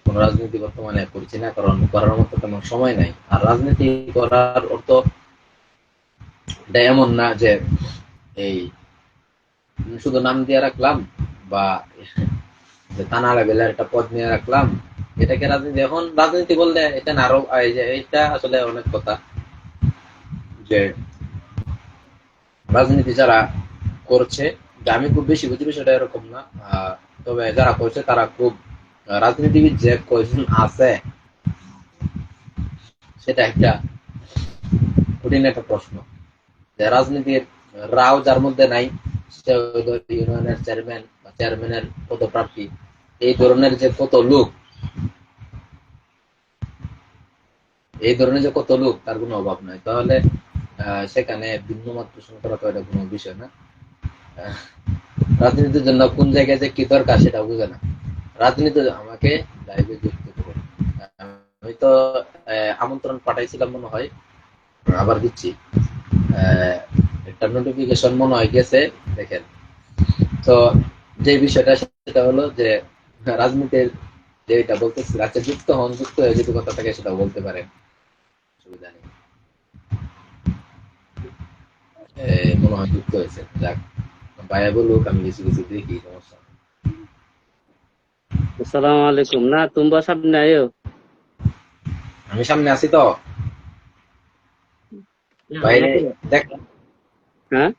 Speaker 1: কোন রাজনীতি বর্তমানে করছি না, কারণ করার মতো তেমন সময় নাই। আর রাজনীতি করার অর্থ এটা এমন না যে এই শুধু নাম দিয়ে রাখলাম বা যে থানা লেভেলের একটা পদ নিয়ে রাখলাম, এটাকে রাজনীতি। এখন রাজনীতি বললে এটা আরো এটা আসলে অনেক কথা, যে রাজনীতি যারা করছে, আমি খুব বেশি বুঝি সেটা এরকম না, তবে যারা করছে তারা খুব রাজনীতিবিদ যে কয়জন আছে সেটা একটা কঠিন একটা প্রশ্ন। যে রাজনীতির রাও যার মধ্যে নাই, সে ইউনিয়নের চেয়ারম্যান বা চেয়ারম্যানের পদপ্রার্থী, এই ধরনের যে কত লোক, তার কোনো অভাব নাই। তাহলে সেখানে ভিন্ন মত পোষণ করা তো এটা কোনো বিষয় না। রাজনীতির জন্য কোন জায়গায় যে কি দরকার সেটা বুঝে না। রাজনীতি আমাকে লাইভে যুক্ত করুন। আমি তো আমন্ত্রণ পাঠাইছিলাম মনে হয়, আবার দিচ্ছি। একটা নোটিফিকেশন মনে হয় গেছে, দেখেন। তো যে বিষয়টা সেটা হলো যে রাজনীতির যে এটা বলতেছি, আচ্ছা যুক্ত হন, যুক্ত হয়ে যদি কথা থাকে সেটা বলতে পারেন, অসুবিধা নেই। মনে হয় যুক্ত হয়েছে, যাক ভাইয়া বলুক, আমি কিছু কিছু দেখি, সমস্যা নেই।
Speaker 2: আসসালামু আলাইকুম। না তোমরা সামনে আয়ো।
Speaker 1: আমি সামনে আছি তো, বাইরে দেখ।
Speaker 2: হ্যাঁ,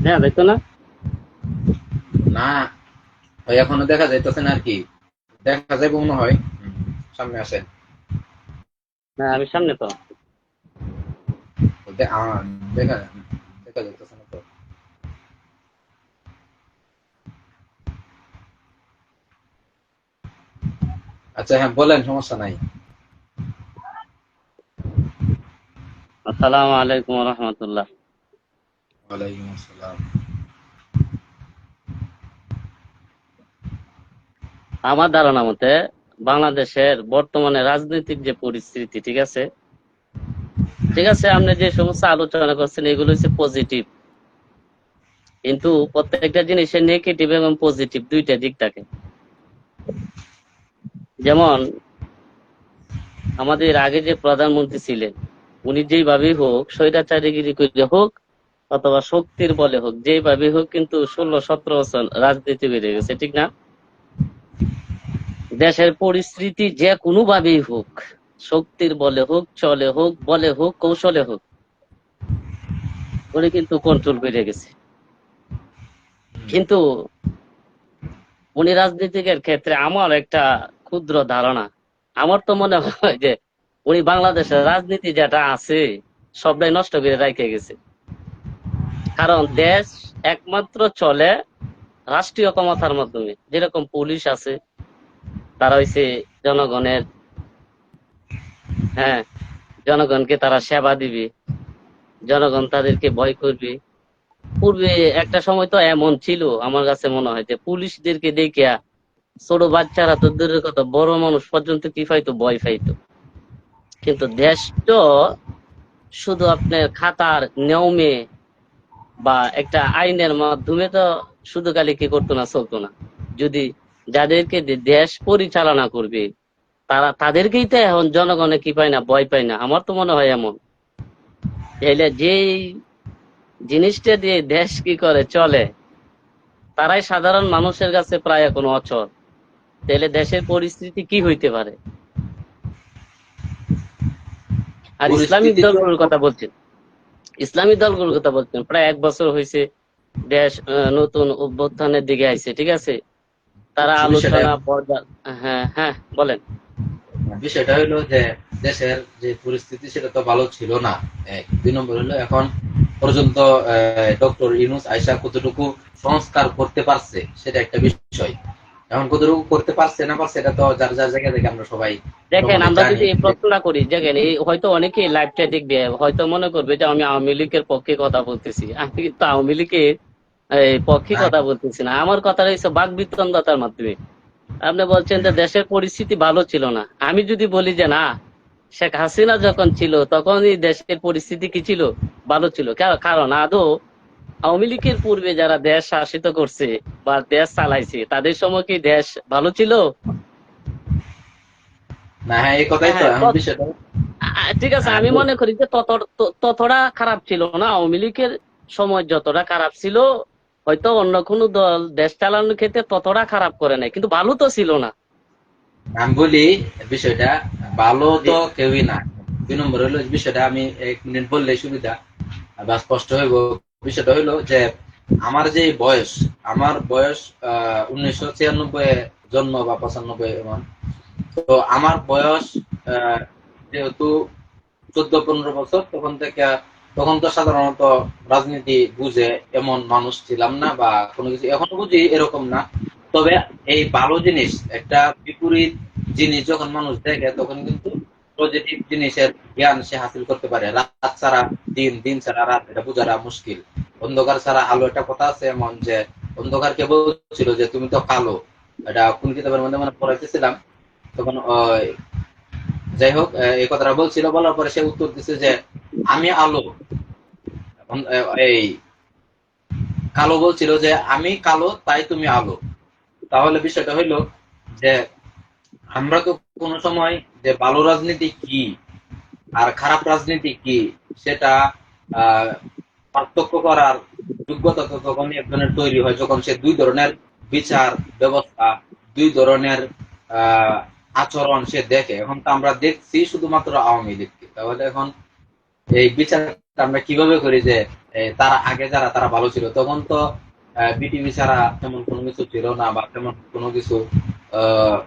Speaker 2: হ্যাঁ দেখো না।
Speaker 1: না, ওই এখনো দেখা যাইতেছে না আর কি, দেখা যাবে মনে হয়। সামনে আসেন।
Speaker 2: হ্যাঁ আমি সামনে তো।
Speaker 1: দেখা দেখা যাইতেছে না তো। আচ্ছা হ্যাঁ বলেন, সমস্যা নাই।
Speaker 2: আসসালামু আলাইকুম রহমতুল্লাহ।
Speaker 1: ওয়ালাইকুম আসসালাম।
Speaker 2: আমার ধারণা মতে বাংলাদেশের বর্তমানে রাজনৈতিক যে পরিস্থিতি, ঠিক আছে, ঠিক আছে, আপনি যে সমস্ত আলোচনা করছেন এগুলো হচ্ছে পজিটিভ, কিন্তু প্রত্যেকটা জিনিসের নেগেটিভ এবং পজিটিভ দুইটা দিক থাকে। যেমন আমাদের আগে যে প্রধানমন্ত্রী ছিলেন, উনি যেইভাবেই হোক, স্বৈরাচারীগিরি করে হোক অথবা শক্তির বলে হোক, যেভাবে হোক, কিন্তু 16-17 বছর রাজনীতি বেড়ে গেছে, ঠিক না? দেশের পরিস্থিতি যে কোনো ভাবেই হোক, শক্তির বলে হোক, চলে হোক, বলে হোক, কৌশলে হোক, উনি কিন্তু কন্ট্রোল বেড়ে গেছে। কিন্তু উনি রাজনীতিকের ক্ষেত্রে আমার একটা ক্ষুদ্র ধারণা, আমার তো মনে হয় যে উনি বাংলাদেশের রাজনীতি যেটা আছে সবটাই নষ্ট করে রেখে গেছে। কারণ দেশ একমাত্র চলে রাষ্ট্রীয় ক্ষমতার মাধ্যমে। যেরকম পুলিশ আছে, তারা হইছে জনগণের, হ্যাঁ, জনগণকে তারা সেবা দিবে, জনগণ তাদেরকে ভয় করবে। পূর্বে একটা সময় তো এমন ছিল, আমার কাছে মনে হয় যে পুলিশদেরকে দেখিয়া ছোট বাচ্চারা তো দূরের কথা, বড় মানুষ পর্যন্ত কি পাইতো, ভয় পাইতো। কিন্তু দেশ তো শুধু আপনার খাতার নিয়মে বা একটা আইনের মাধ্যমে তো শুধু খালি কি করতো না, চলতো না। যদি যাদেরকে দেশ পরিচালনা করবে, তাদেরকেই তো এখন জনগণে কি পায় না, ভয় পায় না। আমার তো মনে হয় এমন। তাইলে যেই জিনিসটা দিয়ে দেশ কি করে চলে, তারাই সাধারণ মানুষের কাছে প্রায় এখন অচল। তাহলে দেশের পরিস্থিতি কি হইতে পারে? আর ইসলামিক
Speaker 1: পরিস্থিতি তো
Speaker 2: দলগুলোর কথা বলছেন, ইসলামিক দলগুলোর কথা বলছেন, প্রায় 1 বছর হয়েছে দেশ নতুন অভ্যুত্থানের দিকে আইছে, ঠিক আছে। তারা
Speaker 1: বিষয়টা,
Speaker 2: আলোচনা পর্দা, হ্যাঁ হ্যাঁ বলেন।
Speaker 1: বিষয়টা হলো যে দেশের যে পরিস্থিতি সেটা তো ভালো ছিল না। এক, দুই নম্বর হলো এখন পর্যন্ত ডক্টর ইউনূস আয়শা কতটুকু সংস্কার করতে পারছে সেটা একটা বিষয়। এখন কতটুকু করতে পারছে না পারছে এটা তো যার যার জায়গা থেকে আমরা সবাই
Speaker 2: দেখেন,
Speaker 1: মোটামুটি
Speaker 2: আমরা
Speaker 1: জানি।
Speaker 2: যদি এই প্রশ্নটা করি, দেখেন এই হয়তো অনেকেই লাইভটা দেখবে, হয়তো মনে করবে যে আমি আওয়ামী লীগের পক্ষে কথা বলতেছি। আমি কিন্তু আওয়ামী লীগের এই পক্ষে
Speaker 1: না,
Speaker 2: কথা বলতেছি না। আমার কথা হচ্ছে বাক বিতণ্ডার মাধ্যমে। আপনি বলছেন যে দেশের পরিস্থিতি ভালো ছিল না, আমি যদি বলি যে না, শেখ হাসিনা যখন ছিল তখনই দেশের পরিস্থিতি কি ছিল, ভালো ছিল। কারণ আদৌ আওয়ামী লীগের পূর্বে যারা দেশ শাসিত করছে বা দেশ চালাইছে, তাদের সময় কি দেশ ভালো ছিল?
Speaker 1: না, হ্যাঁ এই কথাই
Speaker 2: হ্যাঁ
Speaker 1: তো
Speaker 2: হ্যাঁ,
Speaker 1: এখন বিষয়টা।
Speaker 2: ঠিক আছে, আমি মনে করি যে ততটা খারাপ ছিল না। আওয়ামী লীগের সময় যতটা খারাপ ছিল, হয়তো অন্য কোনো দল দেশ চালানোর ক্ষেত্রে ততটা খারাপ করে নাই, কিন্তু ভালো তো ছিল না।
Speaker 1: আমি বলি বিষয়টা, ভালো
Speaker 2: জি।
Speaker 1: তো কেউই না। দুই নম্বর হলো বিষয়টা, আমি 1 মিনিট বললে সুবিধা বা স্পষ্ট হইব। বিষয়টা হইলো যে আমার যে বয়স, আমার বয়স 1996 জন্ম বা 95 এমন। তো আমার বয়স যেহেতু 14-15 বছর, তখন থেকে, তখন তো সাধারণত রাজনীতি বুঝে এমন মানুষ ছিলাম না বা কোনো কিছু, এখনো বুঝি এরকম না। তবে এই ভালো জিনিস, একটা বিপরীত জিনিস যখন মানুষ দেখে তখন কিন্তু পজিটিভ জিনিসের জ্ঞান সে হাসিল করতে পারে। রাত ছাড়া দিন, দিন ছাড়া রাত, এটা বোঝাটা মুশকিল। অন্ধকার ছাড়া আলো, একটা কথা আছে এমন যে অন্ধকারকে বলছিল যে তুমি তো কালো। এটা কোন কিতাবের মধ্যে মানে পড়াইতেছিলাম তখন। যাই হোক, এই কথাটা বলছিল, বলার পরে সে উত্তর দিছে যে আমি আলো। এখন, এই কালো বলছিল যে আমি কালো তাই তুমি আলো। তাহলে বিষয়টা হইলো যে আমরা তো কোনো সময় যে ভালো রাজনীতি কি আর খারাপ রাজনীতি কি সেটা আহ পার্থক্য করার যোগ্যতা তো তখনই একজনের তৈরি হয় যখন সে দুই ধরনের বিচার ব্যবস্থা, দুই ধরনের আহ আচরণ সে দেখে। এখন তো আমরা দেখছি শুধুমাত্র আওয়ামী লীগকে, তাহলে এখন এই বিচারটা আমরা কিভাবে করি যে তারা আগে যারা তারা ভালো ছিল, তখন তো বিটিভি ছাড়া তেমন কোনো কিছু ছিল না, বা তেমন কোনো কিছু আহ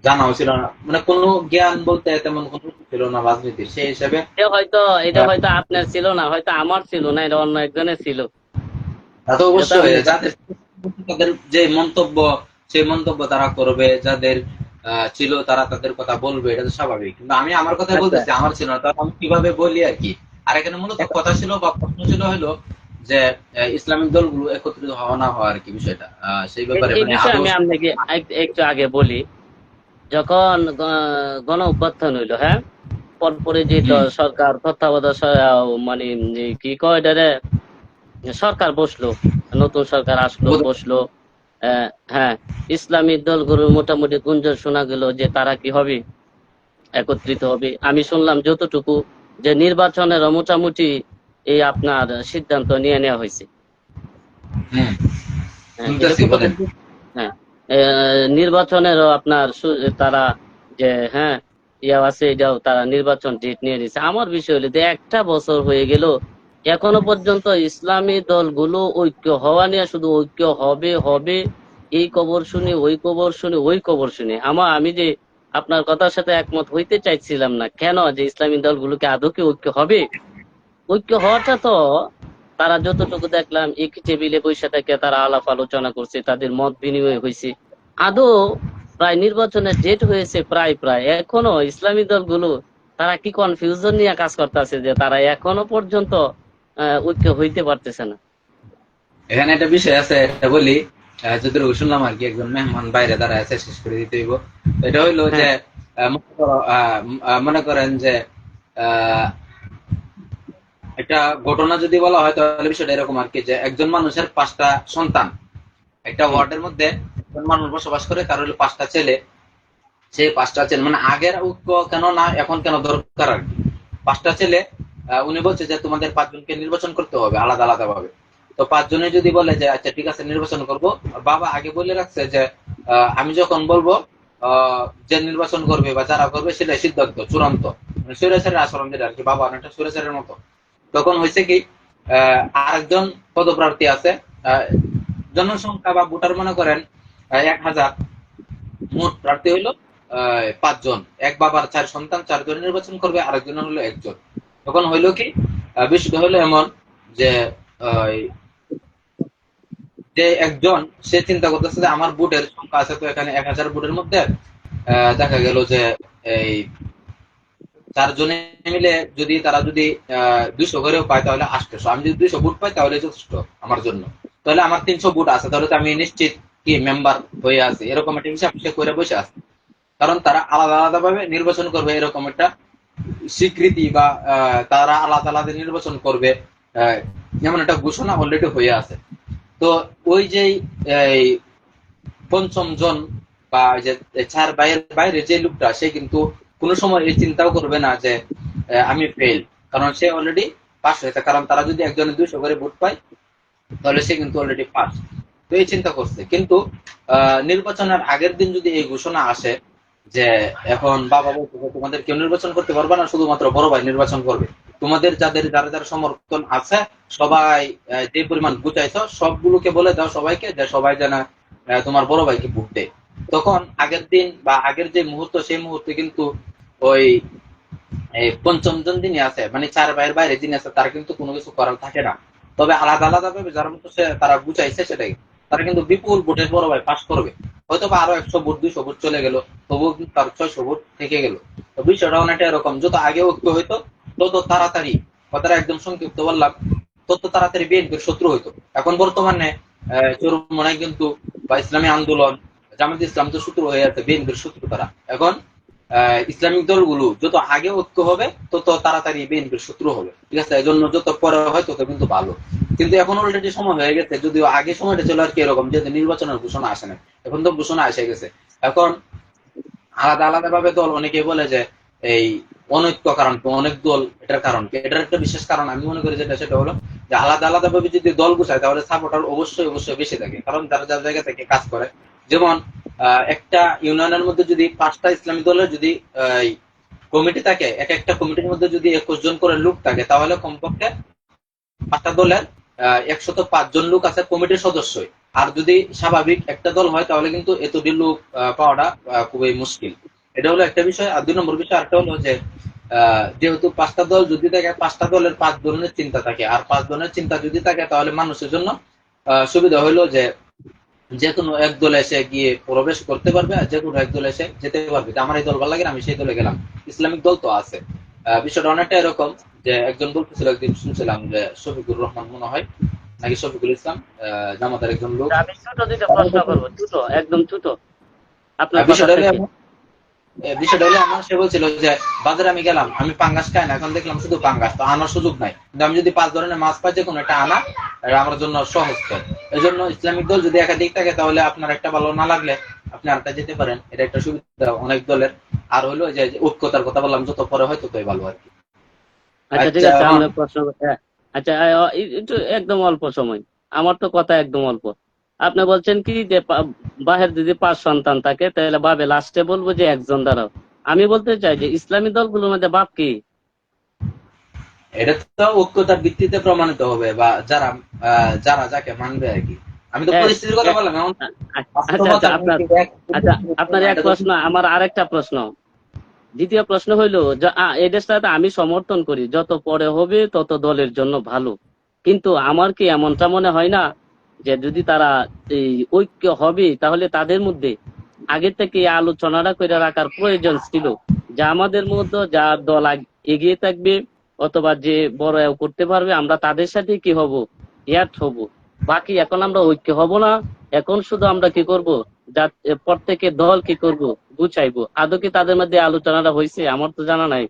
Speaker 1: জানাও ছিল না, মানে কোনো জ্ঞান বলতে তেমন কোনো কিছু ছিল না রাজনীতির সেই হিসেবে।
Speaker 2: এটা
Speaker 1: আহ,
Speaker 2: হয়তো আপনার ছিল না, হয়তো আমার ছিল না, এটা অন্য একজনের ছিল।
Speaker 1: তা তো
Speaker 2: এটা তো
Speaker 1: অবশ্যই
Speaker 2: আমি
Speaker 1: যাদের তাদের যে মন্তব্য, সেই মন্তব্য তারা করবে, যাদের ছিল তারা তাদের কথা বলবে, এটা তো স্বাভাবিক। কিন্তু আমি আমার কথাই
Speaker 2: আচ্ছা,
Speaker 1: বলতেছি, আমার ছিল না, তাহলে আমি কিভাবে বলি আর কি। আর এখানে মূলত কথা ছিল বা প্রশ্ন ছিল হলো যে ইসলামিক দলগুলো একত্রিত হওয়া না হওয়া আর কি বিষয়টা, সেই
Speaker 2: এই
Speaker 1: ব্যাপারে
Speaker 2: এই
Speaker 1: মানে
Speaker 2: বিষয়ে
Speaker 1: আদৌ।
Speaker 2: আমি আপনাকে একটু আগে বলি। যখন গণ অভ্যুত্থান হইলো, হ্যাঁ, পরপরে যে
Speaker 1: হুম।
Speaker 2: সরকার তত্ত্বাবধায়ক মানে কি কয় এটারে, সরকার বসলো, নতুন সরকার আসলো, বসলো। হ্যাঁ, ইসলামী দলগুলোর মোটামুটি গুঞ্জন শোনা গেল যে তারা কি হবে, একত্রিত হবে। আমি শুনলাম যতটুকু যে নির্বাচনের মোটামুটি এই আপনার সিদ্ধান্ত নিয়ে নেওয়া হয়েছে।
Speaker 1: হুম,
Speaker 2: হ্যাঁ,
Speaker 1: শুনতেছি,
Speaker 2: এরকম
Speaker 1: বলেন।
Speaker 2: হ্যাঁ, নির্বাচনেরও আপনার তারা যে হ্যাঁ ইয়া আছে, এটাও তারা নির্বাচন ডেট নিয়ে নিছে। আমার বিষয় হলো যে একটা বছর হয়ে গেল, এখনো পর্যন্ত ইসলামী দলগুলো ঐক্য হওয়া নিয়ে শুধু ঐক্য হবে হবে, এই খবর শুনি, ওই খবর শুনি, ওই খবর শুনি। আমি যে আপনার কথার সাথে একমত হইতে চাইছিলাম না, কেন যে ইসলামী দলগুলোকে আদৌ কি ঐক্য হবে? ঐক্য হওয়াটা তো তারা যতটুকু দেখলাম একই টেবিলে বসে থেকে তারা আলাপ আলোচনা করছে, তাদের মত বিনিময় হয়েছে। আদৌ প্রায় নির্বাচনের ডেট হয়েছে প্রায় প্রায়, এখনো ইসলামী দলগুলো তারা কি কনফিউশন নিয়ে কাজ করতেছে যে তারা এখনো পর্যন্ত ঐক্য হইতে পারতেছে না।
Speaker 1: এখানে একটা বিষয় আছে, এটা বলি। যতটুকু শুনলাম আর কি, একজন মেহমান বাইরে দাঁড়ায় আছে, শেষ করে দিতে হইব। এটা হইলো যে
Speaker 2: হ্যাঁ,
Speaker 1: মনে করেন যে আহ, একটা ঘটনা যদি বলা হয় তাহলে বিষয়টা এরকম আর কি, যে একজন মানুষের 5টা সন্তান। একটা
Speaker 2: হুম,
Speaker 1: ওয়ার্ডের মধ্যে একজন মানুষ বসবাস করে, তার হলো 5টা ছেলে। সেই 5টা ছেলে মানে আগের ঐক্য কেন না এখন কেন দরকার আর কি। 5টা ছেলে, উনি বলছে যে তোমাদের 5 জনকে নির্বাচন করতে হবে আলাদা আলাদা ভাবে। তো 5 জনে যদি বলে যে আচ্ছা ঠিক আছে নির্বাচন করব, বাবা আগে বলে রাখছে যে আমি যখন বলবো যে নির্বাচন করবে বা যারা করবে সেটাই সিদ্ধান্ত চূড়ান্ত। মানে স্বৈরাচারের আচরণ যেটা আর কি, বাবা অনেকটা স্বৈরাচারের মতো। তখন হয়েছে কি, আরেকজন পদপ্রার্থী আছে, আহ, জনসংখ্যা বা ভোটার মনে করেন 1,000, মোট প্রার্থী হইলো 5 জন। এক বাবার 4 সন্তান, 4 জন নির্বাচন করবে, আরেকজন হলো একজন। তখন হইলো কি, বিষয়টা হলো এমন যে আহ, যে একজন সে চিন্তা করতেছে যে আমার ভোটের সংখ্যা আছে তো এখানে 1,000 ভোটের মধ্যে দেখা গেল যে এই 4 জনে মিলে যদি তারা যদি 200 করেও পায় তাহলে 800, আমি যদি 200 ভোট পাই তাহলে যথেষ্ট আমার জন্য। তাহলে আমার 300 ভোট আছে, তাহলে তো আমি নিশ্চিত কি মেম্বার হয়ে আছি, এরকম একটা হিসাব সে করে বসে আছে। কারণ তারা আলাদা আলাদা ভাবে নির্বাচন করবে এরকম একটা স্বীকৃতি, বা তারা আলাদা আলাদা নির্বাচন করবে আহ, এমন একটা ঘোষণা অলরেডি হয়ে আছে। তো ওই যে এই 5ম জন বা ওই যে 4 ভাইয়ের বাইরে যে লোকটা, সে কিন্তু কোনো সময় এই চিন্তাও করবে না যে আমি ফেল, কারণ সে অলরেডি পাস হয়েছে। কারণ তারা যদি একজনে 200 করে ভোট পায় তাহলে সে কিন্তু অলরেডি পাস। তো এই চিন্তা করছে। কিন্তু নির্বাচনের আগের দিন যদি এই ঘোষণা আসে যে এখন বাবা বলছে যে তোমাদের কেউ নির্বাচন করতে পারবে না, শুধুমাত্র বড় ভাই নির্বাচন করবে, তোমাদের যাদের যারা যারা সমর্থন আছে সবাই যে পরিমাণ গুছাইছ সবগুলোকে বলে দাও সবাইকে, যে সবাই যেন তোমার বড় ভাইকে ভোট দেয়। তখন আগের দিন বা আগের যে মুহূর্ত সেই মুহূর্তে কিন্তু ওই এই 5ম জন যিনি আছে, মানে 4 ভাইয়ের বাইরে যিনি আছে, তার কিন্তু কোনো কিছু করার থাকে না। তবে আলাদা আলাদা ভাবে যার মতো তারা বুঝাইছে সেটাই, তারা কিন্তু বিপুল ভোটের বড় ভাই পাস করবে। হয়তো বা আরো 100 ভোট 200 ভোট চলে গেল, তবুও কিন্তু তার 600 ভোট থেকে গেল। তো বিষয়টা অনেকটা এরকম, যত আগে ঐক্য হইতো তত তাড়াতাড়ি, কথাটা একদম সংক্ষিপ্ত বললাম, তত তাড়াতাড়ি বিএনপির শত্রু হইতো। এখন বর্তমানে চরমোনাই কিন্তু বা ইসলামী আন্দোলন, জামাত ইসলাম তো শত্রু হয়ে আছে, বিএনপির শত্রু তারা। এখন ইসলামিক দলগুলো যত আগে ঐক্য হবে তত তাড়াতাড়ি বিএনপির শত্রু হবে, ঠিক আছে? এই জন্য যত পরে হয় তত কিন্তু ভালো। কিন্তু এখন অলরেডি সময় হয়ে গেছে, যদিও আগে সময়টা ছিল আর কি এরকম, যেহেতু নির্বাচনের ঘোষণা আসে না, এখন তো ঘোষণা এসে গেছে। এখন আলাদা আলাদা ভাবে দল, অনেকে বলে যে এই অনৈক্য কারণ কি, অনেক দল এটার কারণ কি, এটার একটা বিশেষ কারণ আমি মনে করি যেটা, সেটা হলো যে আলাদা আলাদা ভাবে যদি দল গুছায় তাহলে সাপোর্টার অবশ্যই অবশ্যই বেশি থাকে, কারণ যারা যার জায়গা থেকে কাজ করে। যেমন একটা ইউনিয়নের মধ্যে যদি 5টা ইসলামী দলের যদি কমিটি থাকে, এক একটা কমিটির মধ্যে যদি 21 জন করে লোক থাকে, তাহলে কমপক্ষে 5টা দলের 105 জন লোক আছে কমিটির সদস্যই। আর যদি স্বাভাবিক একটা দল হয় তাহলে কিন্তু এতটি লোক পাওয়াটা খুবই মুশকিল। এটা হলো একটা বিষয়। আর 2 নম্বর বিষয় আরেকটা হলো যে যেহেতু 5টা দল যদি থাকে, 5টা দলের 5 ধরনের চিন্তা থাকে, আর 5 ধরনের চিন্তা যদি থাকে তাহলে মানুষের জন্য সুবিধা হলো যে যে কোনো এক দলে এসে গিয়ে প্রবেশ করতে পারবে, আর যে কোনো এক দলে এসে যেতে পারবে, যে আমার এই দল ভালো লাগে আমি সেই দলে গেলাম। ইসলামিক দল তো আছে। বিষয়টা অনেকটা এরকম যে একজন বলতেছিল, একদিন শুনছিলাম যে শফিকুর রহমান মনে হয়, নাকি শফিকুল ইসলাম, জামাতের একজন লোক।
Speaker 2: আমি ছোট দুইটা প্রশ্ন করবো, ছোট, একদম ছোট, আপনার কথা
Speaker 1: বিষয়টা হলো
Speaker 2: থেকে।
Speaker 1: বিষয়টা হলো এমন, সে বলছিল যে বাজারে আমি গেলাম, আমি পাঙ্গাস খাই না, এখন দেখলাম শুধু পাঙ্গাস, তো আনার সুযোগ নাই, কিন্তু আমি যদি 5 ধরনের মাছ পাই, যে কোনো একটা আনা এটা আমার জন্য সহজ হয়। এই জন্য ইসলামিক দল যদি একাধিক থাকে তাহলে আপনার একটা ভালো না লাগলে আপনি আরেকটা যেতে পারেন, এটা একটা সুবিধা অনেক দলের। আর হলো যে ঐক্যতার কথা বললাম, যত পরে হয় ততই ভালো আর কি।
Speaker 2: আচ্ছা ঠিক
Speaker 1: আচ্ছা,
Speaker 2: আছে, আমরা প্রশ্ন, হ্যাঁ, আচ্ছা একটু একদম অল্প সময়, আমার তো কথা একদম অল্প। আপনি বলছেন কি যে বাহের যদি 5 সন্তান থাকে তাহলে বাবে লাস্টে বলবো যে একজন দাঁড়াও। আমি বলতে চাই যে ইসলামী দলগুলোর মধ্যে বাপ কি?
Speaker 1: এটা তো ঐক্যতার ভিত্তিতে প্রমাণিত হবে, বা যারা যারা যাকে মানবে আর কি। আমি তো
Speaker 2: এক
Speaker 1: পরিস্থিতির কথা
Speaker 2: এক
Speaker 1: বললাম, এখন
Speaker 2: আচ্ছা
Speaker 1: বাস্তবতা
Speaker 2: আচ্ছা, আপনার, আচ্ছা আপনার এক
Speaker 1: এটা তো
Speaker 2: প্রশ্ন, আমার আরেকটা প্রশ্ন। দ্বিতীয় প্রশ্ন হইলো যে এই দেশটাতে আমি সমর্থন করি, যত পরে হবে তত দলের জন্য ভালো। কিন্তু আমার কি এমনটা মনে হয় না যে যদি তারা এই ঐক্য হবে তাহলে তাদের মধ্যে আগে থেকে এই আলোচনাটা করে রাখার প্রয়োজন ছিল, যে আমাদের মধ্যে যা দল এগিয়ে থাকবে অথবা যে বড় করতে পারবে আমরা তাদের সাথে কি হব, ইয়াত হব। বাকি এখন আমরা ঐক্য হব না, এখন শুধু আমরা কি করব, যা প্রত্যেকের দল কি করব গুছাইবো। আদৌ কি তাদের মধ্যে আলোচনাটা হয়েছে? আমার তো জানা নাই।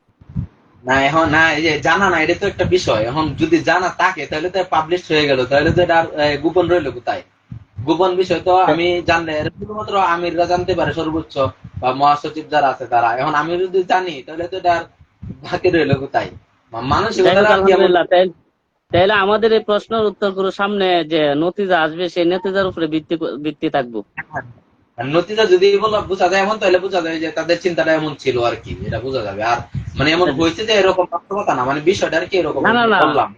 Speaker 1: না, এখন না, এই যে জানা না, এটা তো একটা বিষয়। এখন যদি জানা থাকে তাহলে তো পাবলিশ হয়ে গেল, তাহলে তো এটা আর, গোপন রইল কোথায়? গোপন বিষয় তো আমি জানলে এটা শুধুমাত্র আমিররা জানতে পারে সর্বোচ্চ, বা মহাসচিব যারা আছে তারা। এখন আমি যদি জানি তাহলে তো এটা আর বাকি রইল কোথায়?
Speaker 2: যাই হোক,
Speaker 1: মানসিকতাটা কেমন?
Speaker 2: আলহামদুলিল্লাহ। তাহলে আমাদের এই প্রশ্নের উত্তর গুলো সামনে যে নতিজা আসবে সেই নতিজার উপরে ভিত্তি থাকবো।
Speaker 1: নতিজা যদি বলা বোঝা যায় এমন, তাহলে বোঝা যায় যে তাদের চিন্তাটা এমন ছিল আর কি, এটা বোঝা যাবে। আর মানে এমন হয়েছে যে এরকম বাস্তবতা না, মানে বিষয়টা আর কি এরকম
Speaker 2: না না না,
Speaker 1: বললাম।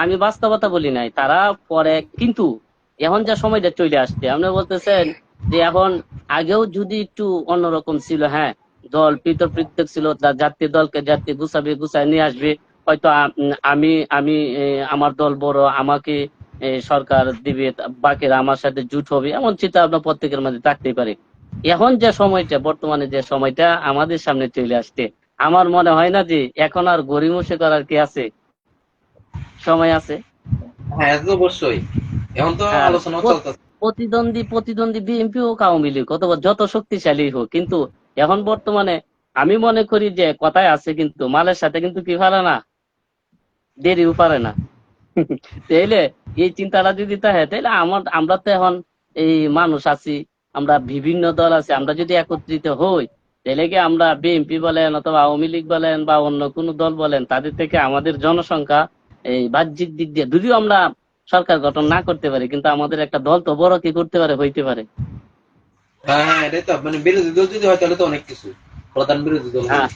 Speaker 2: আমি বাস্তবতা বলি নাই, তারা পরে কিন্তু এখন যা সময়টা চলে আসছে আপনি বলতেছেন যে এখন আগেও যদি একটু অন্যরকম ছিল, হ্যাঁ, দল পৃথক পৃথক ছিল, জাতীয় দলকে জাতীয় গুছায় নিয়ে আসবে, হয়তো আমি আমি আমার দল বড়, আমাকে সরকার দিবে, বাকিরা আমার সাথে জুট হবে, এমন চিন্তা ভাবনা প্রত্যেকের মধ্যে থাকতেই পারে। এখন যে সময়টা, বর্তমানে যে সময়টা আমাদের সামনে চলে আসছে, আমার মনে হয় না যে এখন আর গড়িমসি করার কি আছে, সময় আছে।
Speaker 1: হ্যাঁ, এটা তো অবশ্যই। এখন তো
Speaker 2: আর
Speaker 1: আলোচনা চলতেছে।
Speaker 2: প্রতিদ্বন্দ্বী বিএনপি হোক আওয়ামী লীগ অথবা যত শক্তিশালী হোক, কিন্তু এখন বর্তমানে আমি মনে করি যে কথায় আছে কিন্তু মালের সাথে কিন্তু কি পারে না, দেরিও পারে না। তাইলে এই চিন্তাটা যদি থাকে তাহলে আমরা তো এখন এই মানুষ আছি, আমরা বিভিন্ন দল আছে, আমরা যদি একত্রিত হই তাহলে কি আমরা বিএনপি বলেন অথবা আওয়ামী লীগ বলেন বা অন্য কোনো দল বলেন, তাদের থেকে আমাদের জনসংখ্যা এই বাহ্যিক দিক দিয়ে যদিও আমরা সরকার গঠন না করতে পারি, কিন্তু আমাদের একটা দল তো বড় কি করতে পারে, হইতে পারে।
Speaker 1: হ্যাঁ হ্যাঁ, এটাই তো, মানে বিরোধী দল যদি হয় তাহলে তো অনেক কিছু, প্রধান বিরোধী দল হলে।
Speaker 2: হ্যাঁ,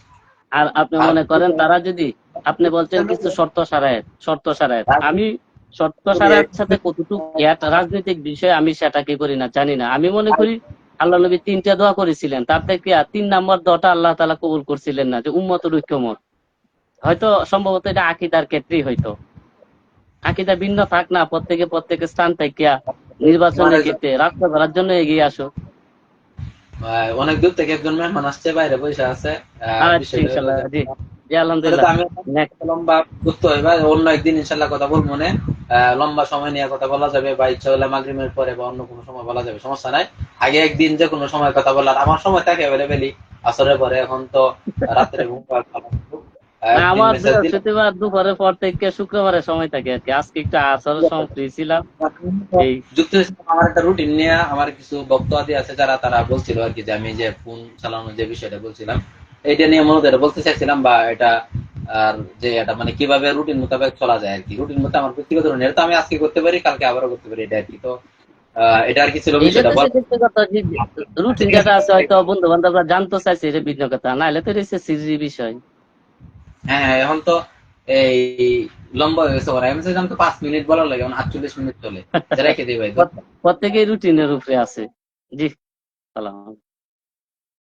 Speaker 2: আর আপনি
Speaker 1: আর
Speaker 2: মনে করেন তারা যদি, আপনি বলছেন কিছু শর্ত সারায়ের, আমি শর্ত সারায়ের সাথে কতটুকু রাজনৈতিক বিষয় আমি সেটা কি করি না জানি না। আমি মনে করি আল্লাহ নবী 3টা দোয়া করেছিলেন, তার থেকে 3 নম্বর দোয়াটা আল্লাহ তাআলা কবুল করছিলেন না, যে উম্মতের ঐক্যমত। হয়তো সম্ভবত এটা আকীদার ক্ষেত্রেই হয়তো, আকীদা ভিন্ন থাক না, প্রত্যেকে স্থান থেকে নির্বাচনের ক্ষেত্রে রাষ্ট্র করার জন্য এগিয়ে আসো।
Speaker 1: অনেক দূর থেকে একজন মেহমান আসছে, বাইরে বসে আছে।
Speaker 2: আচ্ছা
Speaker 1: বিষয়টা হলো
Speaker 2: ইনশাল্লাহ,
Speaker 1: যে
Speaker 2: জি জি,
Speaker 1: তাহলে তো
Speaker 2: আলহামদুলিল্লাহ।
Speaker 1: আমি
Speaker 2: Next.
Speaker 1: লম্বা করতে হয়, বা অন্য একদিন ইনশাল্লাহ কথা বলবো মনে। লম্বা সময় নিয়ে কথা বলা যাবে, বা ইচ্ছা হলে মাগরিবের পরে বা অন্য কোনো সময় বলা যাবে, সমস্যা নাই। আগে একদিন যে কোনো সময় কথা বলার আমার সময় থাকে অ্যাভেলেবেলই। আসরের পরে এখন তো রাত্রে ঘুম পাড়ার
Speaker 2: না,
Speaker 1: একদিন
Speaker 2: আমার
Speaker 1: মেসেজ দিলাম।
Speaker 2: বৃহস্পতিবার দুপুরের পর থেকে শুক্রবারের সময় থাকে আর কি। আজকে একটু আসরের সময় ফ্রি ছিলাম এই।
Speaker 1: যুক্ত হয়েছিলাম আমার একটা রুটিন নিয়ে, আমার কিছু বক্তব্য আছে যারা তারা বলছিল আর কি যে আমি যে ফোন চালানোর যে বিষয়টা বলছিলাম এটা নিয়ে মূলত এটা বলতে চাইছিলাম, বা এটা আর যে এটা মানে কিভাবে রুটিন মোতাবেক চলা যায় আর কি। রুটিন মতো আমার ব্যক্তিগত রুটিন, এটা তো আমি আজকে করতে পারি, কালকে আবারও করতে পারি, এটা আর কি। তো এটা আর কি ছিল
Speaker 2: এটা
Speaker 1: বিষয়টা
Speaker 2: তো
Speaker 1: বল।
Speaker 2: সে ব্যক্তিগত রুটিন যেটা আছে, হয়তো বন্ধু বান্ধবরা জানতে চাইছে, এটা ভিন্ন কথা, নাহলে তো এটা সিরি বিষয়।
Speaker 1: হ্যাঁ হ্যাঁ, এখন তো এই লম্বা হয়ে গেছে, ওরা আমি চাইছিলাম তো 5 মিনিট বলার লাগে, এখন 48 মিনিট চলে। যা রেখে দিই ভাই।
Speaker 2: প্রত্যেকেই রুটিনের উপরে আছে। জি, সালাম।